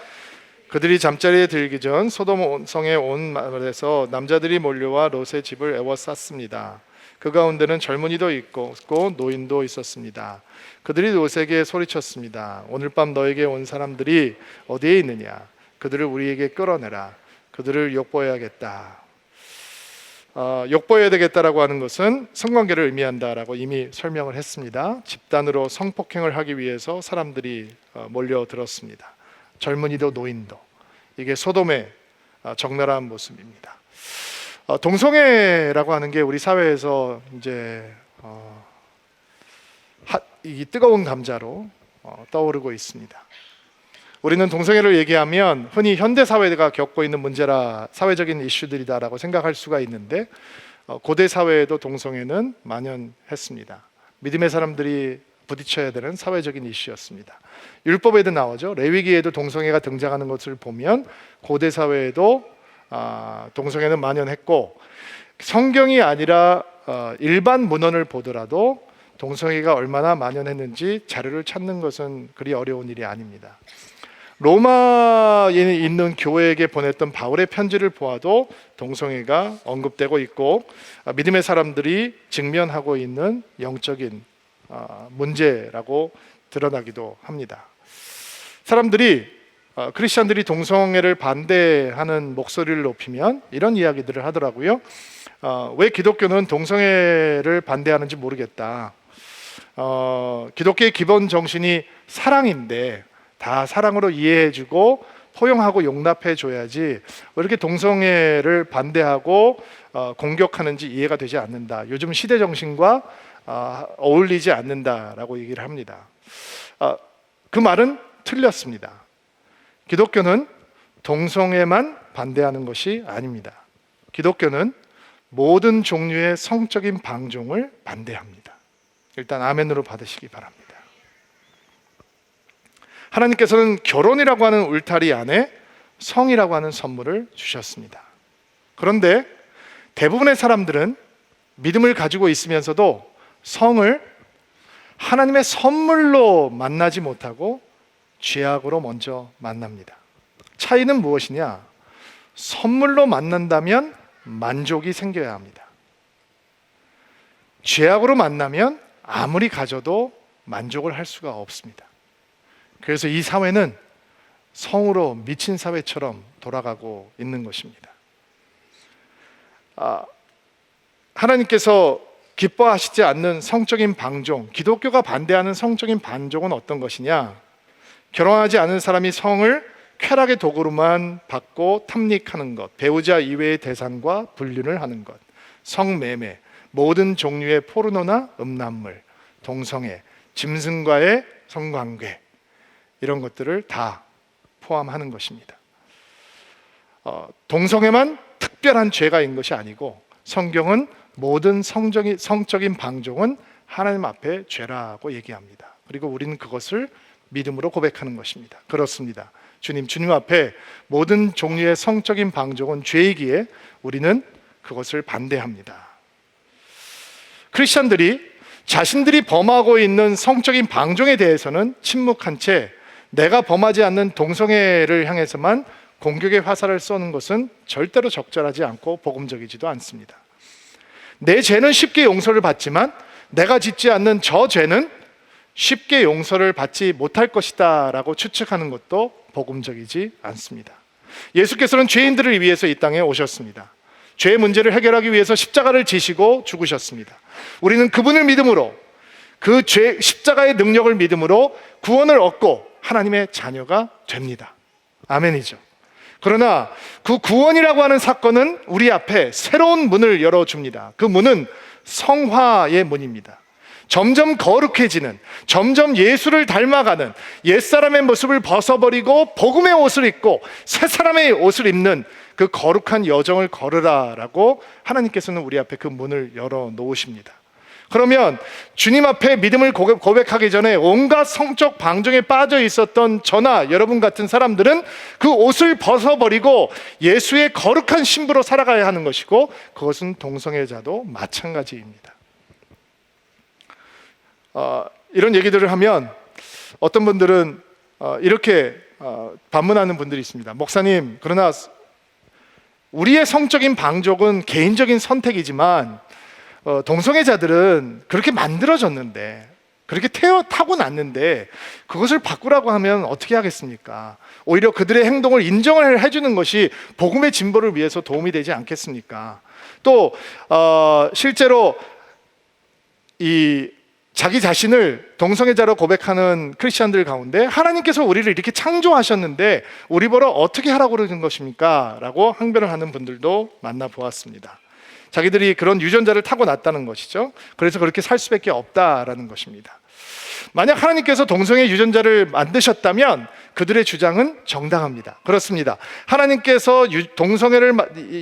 그들이 잠자리에 들기 전 소돔 성의 온 마을에서 남자들이 몰려와 롯의 집을 에워쌌습니다. 그 가운데는 젊은이도 있고 노인도 있었습니다. 그들이 롯에게 소리쳤습니다. 오늘 밤 너에게 온 사람들이 어디에 있느냐? 그들을 우리에게 끌어내라. 그들을 욕보여야겠다. 욕보여야 되겠다라고 하는 것은 성관계를 의미한다라고 이미 설명을 했습니다. 집단으로 성폭행을 하기 위해서 사람들이 몰려들었습니다. 젊은이도 노인도. 이게 소돔의 적나라한 모습입니다. 동성애라고 하는 게 우리 사회에서 이제 이 뜨거운 감자로 떠오르고 있습니다. 우리는 동성애를 얘기하면 흔히 현대 사회가 겪고 있는 문제라 사회적인 이슈들이다라고 생각할 수가 있는데 고대 사회에도 동성애는 만연했습니다. 믿음의 사람들이 부딪혀야 되는 사회적인 이슈였습니다. 율법에도 나오죠. 레위기에도 동성애가 등장하는 것을 보면 고대 사회에도 동성애는 만연했고, 성경이 아니라 일반 문헌을 보더라도 동성애가 얼마나 만연했는지 자료를 찾는 것은 그리 어려운 일이 아닙니다. 로마에 있는 교회에게 보냈던 바울의 편지를 보아도 동성애가 언급되고 있고 믿음의 사람들이 직면하고 있는 영적인 문제라고 드러나기도 합니다. 사람들이 크리스천들이 동성애를 반대하는 목소리를 높이면 이런 이야기들을 하더라고요. 왜 기독교는 동성애를 반대하는지 모르겠다. 기독교의 기본 정신이 사랑인데 다 사랑으로 이해해주고 포용하고 용납해줘야지 왜 이렇게 동성애를 반대하고 공격하는지 이해가 되지 않는다. 요즘 시대 정신과 어울리지 않는다라고 얘기를 합니다. 그 말은 틀렸습니다. 기독교는 동성애만 반대하는 것이 아닙니다. 기독교는 모든 종류의 성적인 방종을 반대합니다. 일단 아멘으로 받으시기 바랍니다. 하나님께서는 결혼이라고 하는 울타리 안에 성이라고 하는 선물을 주셨습니다. 그런데 대부분의 사람들은 믿음을 가지고 있으면서도 성을 하나님의 선물로 만나지 못하고 죄악으로 먼저 만납니다. 차이는 무엇이냐? 선물로 만난다면 만족이 생겨야 합니다. 죄악으로 만나면 아무리 가져도 만족을 할 수가 없습니다. 그래서 이 사회는 성으로 미친 사회처럼 돌아가고 있는 것입니다. 하나님께서 기뻐하시지 않는 성적인 방종, 기독교가 반대하는 성적인 방종은 어떤 것이냐? 결혼하지 않은 사람이 성을 쾌락의 도구로만 받고 탐닉하는 것, 배우자 이외의 대상과 불륜을 하는 것, 성매매, 모든 종류의 포르노나 음란물, 동성애, 짐승과의 성관계, 이런 것들을 다 포함하는 것입니다. 동성애만 특별한 죄가 있는 것이 아니고 성경은 모든 성적인 방종은 하나님 앞에 죄라고 얘기합니다. 그리고 우리는 그것을 믿음으로 고백하는 것입니다. 그렇습니다. 주님 앞에 모든 종류의 성적인 방종은 죄이기에 우리는 그것을 반대합니다. 크리스천들이 자신들이 범하고 있는 성적인 방종에 대해서는 침묵한 채 내가 범하지 않는 동성애를 향해서만 공격의 화살을 쏘는 것은 절대로 적절하지 않고 복음적이지도 않습니다. 내 죄는 쉽게 용서를 받지만 내가 짓지 않는 저 죄는 쉽게 용서를 받지 못할 것이다 라고 추측하는 것도 복음적이지 않습니다. 예수께서는 죄인들을 위해서 이 땅에 오셨습니다. 죄의 문제를 해결하기 위해서 십자가를 지시고 죽으셨습니다. 우리는 그분을 믿음으로, 그 십자가의 능력을 믿음으로 구원을 얻고 하나님의 자녀가 됩니다. 아멘이죠. 그러나 그 구원이라고 하는 사건은 우리 앞에 새로운 문을 열어줍니다. 그 문은 성화의 문입니다. 점점 거룩해지는, 점점 예수를 닮아가는, 옛사람의 모습을 벗어버리고 복음의 옷을 입고 새 사람의 옷을 입는 그 거룩한 여정을 걸으라라고 하나님께서는 우리 앞에 그 문을 열어놓으십니다. 그러면 주님 앞에 믿음을 고백하기 전에 온갖 성적 방종에 빠져 있었던 저나 여러분 같은 사람들은 그 옷을 벗어버리고 예수의 거룩한 신부로 살아가야 하는 것이고, 그것은 동성애자도 마찬가지입니다. 이런 얘기들을 하면 어떤 분들은 이렇게 반문하는 분들이 있습니다. 목사님, 그러나 우리의 성적인 방종은 개인적인 선택이지만 동성애자들은 그렇게 만들어졌는데, 그렇게 타고났는데 그것을 바꾸라고 하면 어떻게 하겠습니까? 오히려 그들의 행동을 인정을 해주는 것이 복음의 진보를 위해서 도움이 되지 않겠습니까? 또 실제로 이 자기 자신을 동성애자로 고백하는 크리스천들 가운데 하나님께서 우리를 이렇게 창조하셨는데 우리 보러 어떻게 하라고 그러는 것입니까? 라고 항변을 하는 분들도 만나보았습니다. 자기들이 그런 유전자를 타고났다는 것이죠. 그래서 그렇게 살 수밖에 없다라는 것입니다. 만약 하나님께서 동성애 유전자를 만드셨다면 그들의 주장은 정당합니다. 그렇습니다. 하나님께서 동성애를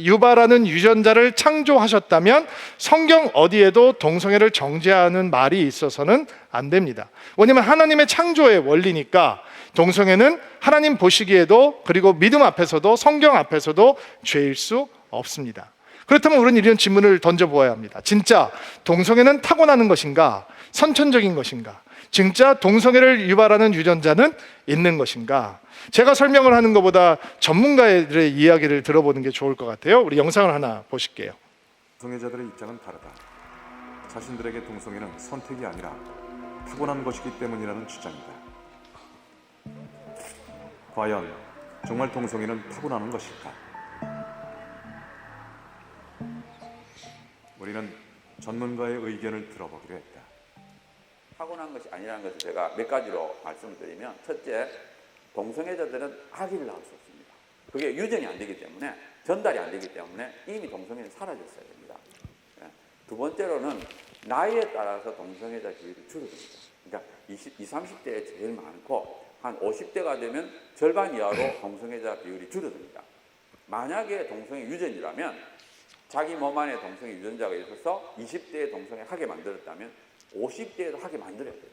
유발하는 유전자를 창조하셨다면 성경 어디에도 동성애를 정죄하는 말이 있어서는 안 됩니다. 왜냐하면 하나님의 창조의 원리니까 동성애는 하나님 보시기에도, 그리고 믿음 앞에서도, 성경 앞에서도 죄일 수 없습니다. 그렇다면 우리는 이런 질문을 던져보아야 합니다. 진짜 동성애는 타고나는 것인가? 선천적인 것인가? 진짜 동성애를 유발하는 유전자는 있는 것인가? 제가 설명을 하는 것보다 전문가들의 이야기를 들어보는 게 좋을 것 같아요. 우리 영상을 하나 보실게요. 동성애자들의 입장은 다르다. 자신들에게 동성애는 선택이 아니라 타고난 것이기 때문이라는 주장이다. 과연 정말 동성애는 타고나는 것일까? 우리는 전문가의 의견을 들어보기로 했다. 타고난 것이 아니라는 것을 제가 몇 가지로 말씀을 드리면, 첫째, 동성애자들은 아기를 낳을 수 없습니다. 그게 유전이 안 되기 때문에, 전달이 안 되기 때문에 이미 동성애는 사라졌어야 됩니다. 두 번째로는 나이에 따라서 동성애자 비율이 줄어듭니다. 그러니까 20, 30대에 제일 많고 한 50대가 되면 절반 이하로 동성애자 비율이 줄어듭니다. 만약에 동성애 유전이라면 자기 몸 안에 동성애 유전자가 있어서 20대에 동성애 하게 만들었다면 50대에도 하게 만들어야 돼요.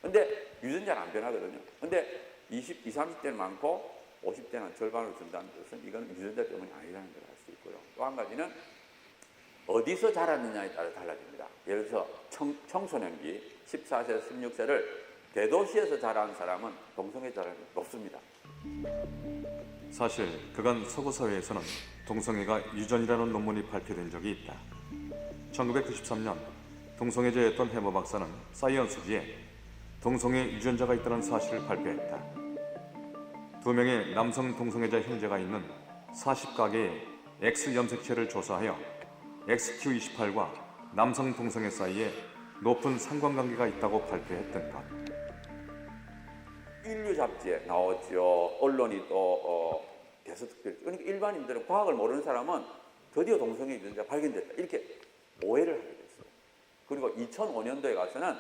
근데 유전자는 안 변하거든요. 근데 20, 30대는 많고 50대는 절반으로 준다는 것은 이건 유전자 때문이 아니라는 걸 알 수 있고요. 또 한 가지는 어디서 자랐느냐에 따라 달라집니다. 예를 들어서 청소년기 14세, 16세를 대도시에서 자란 사람은 동성애자가 높습니다. 사실 그간 서구 사회에서는 동성애가 유전이라는 논문이 발표된 적이 있다. 1993년 동성애자였던 해머 박사는 사이언스지에 동성애 유전자가 있다는 사실을 발표했다. 2명의 남성 동성애자 형제가 있는 40가개의 X 염색체를 조사하여 XQ28과 남성 동성애 사이에 높은 상관관계가 있다고 발표했던 것. 인류 잡지에 나왔죠. 언론이 또 계속됐죠. 그러니까 일반인들은, 과학을 모르는 사람은 드디어 동성애 유전자가 발견됐다 이렇게 오해를 하게 됐어요. 그리고 2005년도에 가서는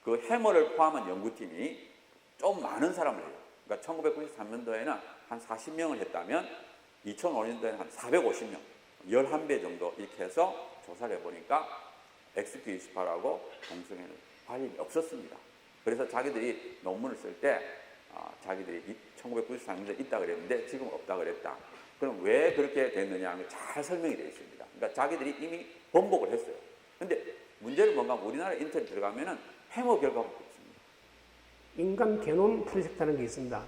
그 해머를 포함한 연구팀이 좀 많은 사람을 해요. 그러니까 1993년도에는 한 40명을 했다면 2005년도에는 한 450명, 11배 정도 이렇게 해서 조사를 해보니까 XQ28하고 동성애는 관련이 없었습니다. 그래서 자기들이 논문을 쓸 때 자기들이 1994년도에 있다 그랬는데 지금 없다 그랬다. 그럼 왜 그렇게 됐느냐 하는 게 잘 설명이 되어 있습니다. 그러니까 자기들이 이미 번복을 했어요. 근데 문제는 뭔가 하면 우리나라 인터넷 들어가면은 해머 결과가 없습니다. 인간 게놈 프로젝트라는 게 있습니다.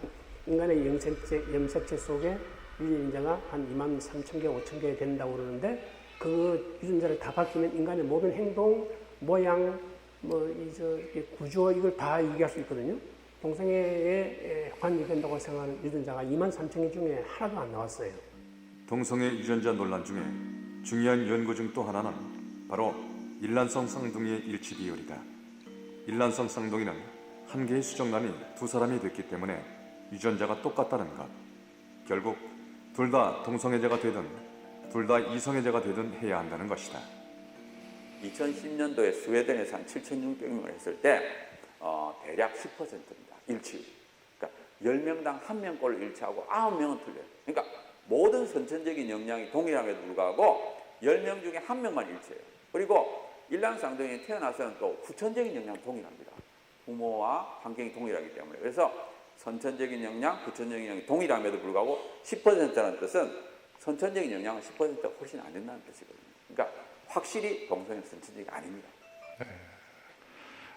인간의 염색체 속에 유전자가 한 23,000개, 5,000개 된다고 그러는데 그 유전자를 다 바뀌면 인간의 모든 행동, 모양, 구조 이걸 다 얘기할 수 있거든요. 동성애에 관여된다고 생각하는 유전자가 23,000개 중에 하나도 안 나왔어요. 동성애 유전자 논란 중에 중요한 연구 중 또 하나는 바로 일란성 쌍둥이의 일치 비율이다. 일란성 쌍둥이는 한 개의 수정란이 두 사람이 됐기 때문에 유전자가 똑같다는 것. 결국 둘 다 동성애자가 되든 둘 다 이성애자가 되든 해야 한다는 것이다. 2010년도에 스웨덴에서 한 7,600명을 했을 때 대략 10%입니다. 일치율. 그러니까 10명당 1명꼴로 일치하고 9명은 틀려요. 그러니까 모든 선천적인 영향이 동일함에도 불구하고 10명 중에 1명만 일치해요. 그리고 일란쌍둥이는 태어나서는 또 후천적인 영향 동일합니다. 부모와 환경이 동일하기 때문에. 그래서 선천적인 영향, 후천적인 영향이 동일함에도 불구하고 10%라는 뜻은 선천적인 영향은 10%가 훨씬 안 된다는 뜻이거든요. 그러니까 확실히 동성애 선천적이 아닙니다.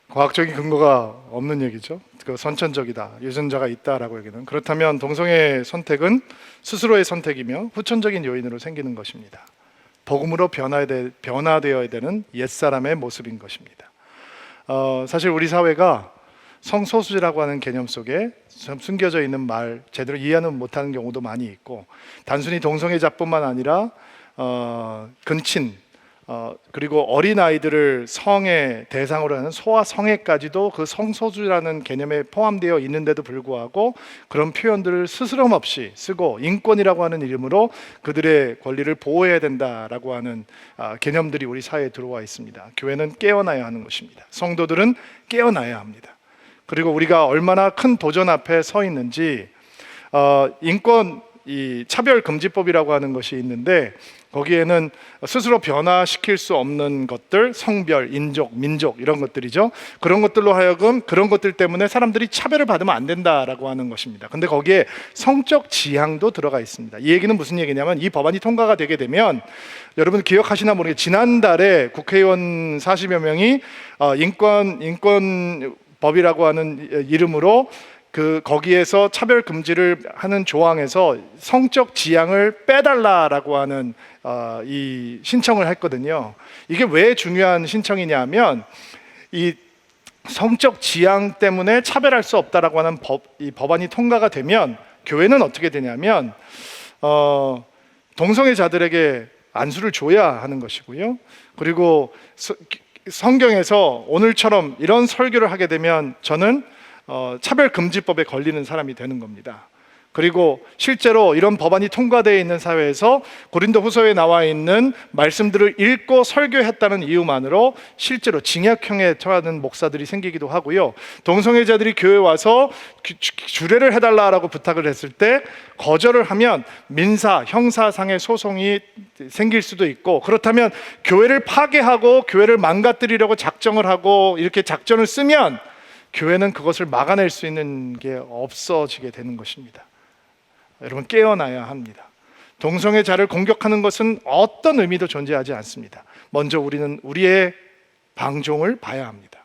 과학적인 근거가 없는 얘기죠. 그 선천적이다, 유전자가 있다라고 얘기는. 그렇다면 동성애 선택은 스스로의 선택이며 후천적인 요인으로 생기는 것입니다. 복음으로 변화되어야 되는 옛사람의 모습인 것입니다. 사실 우리 사회가 성소수자라고 하는 개념 속에 숨겨져 있는 말 제대로 이해는 못하는 경우도 많이 있고, 단순히 동성애자뿐만 아니라 근친 그리고 어린 아이들을 성의 대상으로 하는 소아 성애까지도 그 성소수라는 개념에 포함되어 있는데도 불구하고 그런 표현들을 스스럼 없이 쓰고 인권이라고 하는 이름으로 그들의 권리를 보호해야 된다라고 하는 개념들이 우리 사회에 들어와 있습니다. 교회는 깨어나야 하는 것입니다. 성도들은 깨어나야 합니다. 그리고 우리가 얼마나 큰 도전 앞에 서 있는지, 인권 이 차별금지법이라고 하는 것이 있는데 거기에는 스스로 변화시킬 수 없는 것들, 성별, 인종, 민족 이런 것들이죠. 그런 것들로 하여금 그런 것들 때문에 사람들이 차별을 받으면 안 된다라고 하는 것입니다. 근데 거기에 성적 지향도 들어가 있습니다. 이 얘기는 무슨 얘기냐면, 이 법안이 통과가 되게 되면 여러분 기억하시나 모르겠지만 지난달에 국회의원 40여 명이 인권법이라고 하는 이름으로 거기에서 차별 금지를 하는 조항에서 성적 지향을 빼달라라고 하는 이 신청을 했거든요. 이게 왜 중요한 신청이냐면, 이 성적 지향 때문에 차별할 수 없다라고 하는 이 법안이 통과가 되면 교회는 어떻게 되냐면 동성애자들에게 안수를 줘야 하는 것이고요. 그리고 성경에서 오늘처럼 이런 설교를 하게 되면 저는 차별금지법에 걸리는 사람이 되는 겁니다. 그리고 실제로 이런 법안이 통과되어 있는 사회에서 고린도후서에 나와 있는 말씀들을 읽고 설교했다는 이유만으로 실제로 징역형에 처하는 목사들이 생기기도 하고요. 동성애자들이 교회에 와서 주례를 해달라고 부탁을 했을 때 거절을 하면 민사, 형사상의 소송이 생길 수도 있고, 그렇다면 교회를 파괴하고 교회를 망가뜨리려고 작정을 하고 이렇게 작전을 쓰면 교회는 그것을 막아낼 수 있는 게 없어지게 되는 것입니다. 여러분, 깨어나야 합니다. 동성애자를 공격하는 것은 어떤 의미도 존재하지 않습니다. 먼저 우리는 우리의 방종을 봐야 합니다.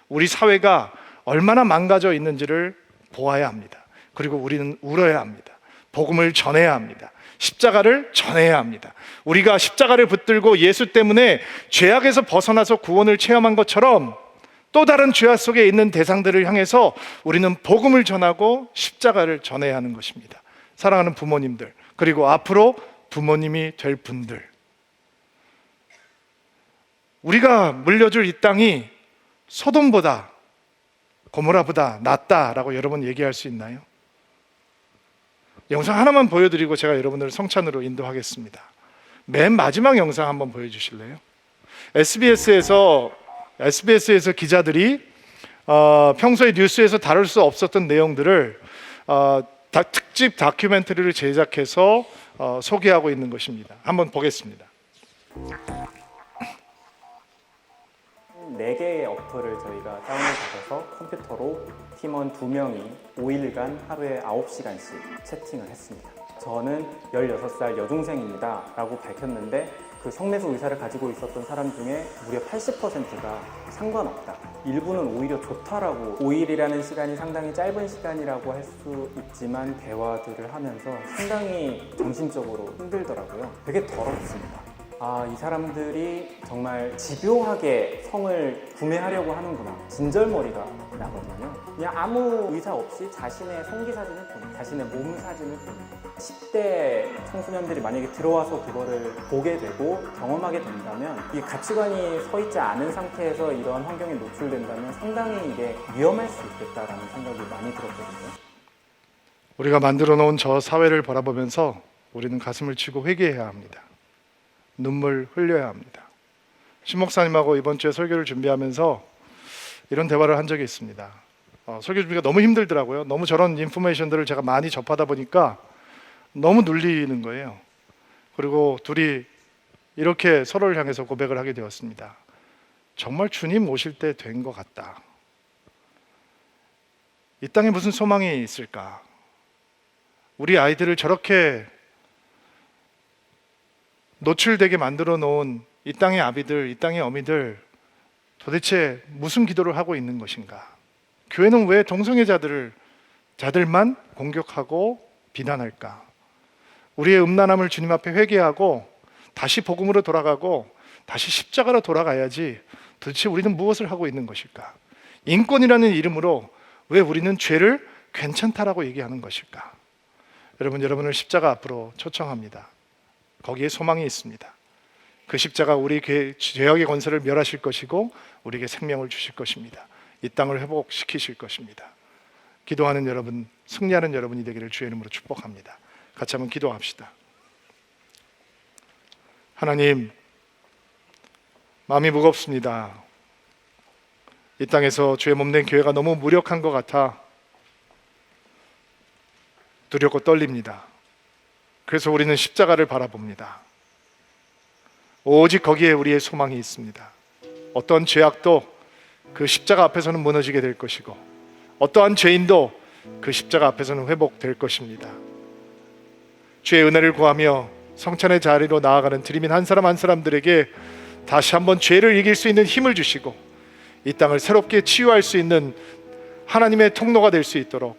우리 사회가 얼마나 망가져 있는지를 보아야 합니다. 그리고 우리는 울어야 합니다. 복음을 전해야 합니다. 십자가를 전해야 합니다. 우리가 십자가를 붙들고 예수 때문에 죄악에서 벗어나서 구원을 체험한 것처럼 또 다른 죄악 속에 있는 대상들을 향해서 우리는 복음을 전하고 십자가를 전해야 하는 것입니다. 사랑하는 부모님들, 그리고 앞으로 부모님이 될 분들, 우리가 물려줄 이 땅이 소돔보다 고모라보다 낫다라고 여러분 얘기할 수 있나요? 영상 하나만 보여드리고 제가 여러분들을 성찬으로 인도하겠습니다. 맨 마지막 영상 한번 보여주실래요? SBS에서 기자들이 평소에 뉴스에서 다룰 수 없었던 내용들을 특집 다큐멘터리를 제작해서 소개하고 있는 것입니다. 한번 보겠습니다. 4개의 어플을 저희가 다운로드해서 컴퓨터로 팀원 2명이 5일간 하루에 9시간씩 채팅을 했습니다. 저는 16살 여중생입니다 라고 밝혔는데 그 성매수 의사를 가지고 있었던 사람 중에 무려 80%가 상관없다, 일부는 오히려 좋다라고. 5일이라는 시간이 상당히 짧은 시간이라고 할 수 있지만 대화들을 하면서 상당히 정신적으로 힘들더라고요. 되게 더럽습니다. 이 사람들이 정말 집요하게 성을 구매하려고 하는구나. 진절머리가 나거든요. 그냥 아무 의사 없이 자신의 성기 사진을 보는, 자신의 몸 사진을 보는. 10대 청소년들이 만약에 들어와서 그거를 보게 되고 경험하게 된다면 이 가치관이 서 있지 않은 상태에서 이런 환경에 노출된다면 상당히 이게 위험할 수 있겠다라는 생각이 많이 들었거든요. 우리가 만들어 놓은 저 사회를 바라보면서 우리는 가슴을 치고 회개해야 합니다. 눈물 흘려야 합니다. 신 목사님하고 이번 주에 설교를 준비하면서 이런 대화를 한 적이 있습니다. 설교 준비가 너무 힘들더라고요. 너무 저런 인포메이션들을 제가 많이 접하다 보니까 너무 눌리는 거예요. 그리고 둘이 이렇게 서로를 향해서 고백을 하게 되었습니다. 정말 주님 오실 때 된 것 같다. 이 땅에 무슨 소망이 있을까? 우리 아이들을 저렇게 노출되게 만들어 놓은 이 땅의 아비들, 이 땅의 어미들 도대체 무슨 기도를 하고 있는 것인가? 교회는 왜 자들만 공격하고 비난할까? 우리의 음란함을 주님 앞에 회개하고 다시 복음으로 돌아가고 다시 십자가로 돌아가야지. 도대체 우리는 무엇을 하고 있는 것일까? 인권이라는 이름으로 왜 우리는 죄를 괜찮다라고 얘기하는 것일까? 여러분을 십자가 앞으로 초청합니다. 거기에 소망이 있습니다. 그 십자가 우리 죄악의 권세를 멸하실 것이고 우리에게 생명을 주실 것입니다. 이 땅을 회복시키실 것입니다. 기도하는 여러분, 승리하는 여러분이 되기를 주의 이름으로 축복합니다. 같이 한번 기도합시다. 하나님, 마음이 무겁습니다. 이 땅에서 죄 몸된 교회가 너무 무력한 것 같아 두렵고 떨립니다. 그래서 우리는 십자가를 바라봅니다. 오직 거기에 우리의 소망이 있습니다. 어떠한 죄악도 그 십자가 앞에서는 무너지게 될 것이고 어떠한 죄인도 그 십자가 앞에서는 회복될 것입니다. 주의 은혜를 구하며 성찬의 자리로 나아가는 드리민 한 사람 한 사람들에게 다시 한번 죄를 이길 수 있는 힘을 주시고 이 땅을 새롭게 치유할 수 있는 하나님의 통로가 될 수 있도록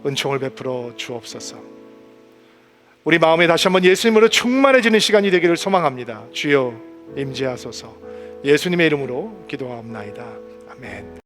은총을 베풀어 주옵소서. 우리 마음에 다시 한번 예수님으로 충만해지는 시간이 되기를 소망합니다. 주여 임재하소서. 예수님의 이름으로 기도하옵나이다. 아멘.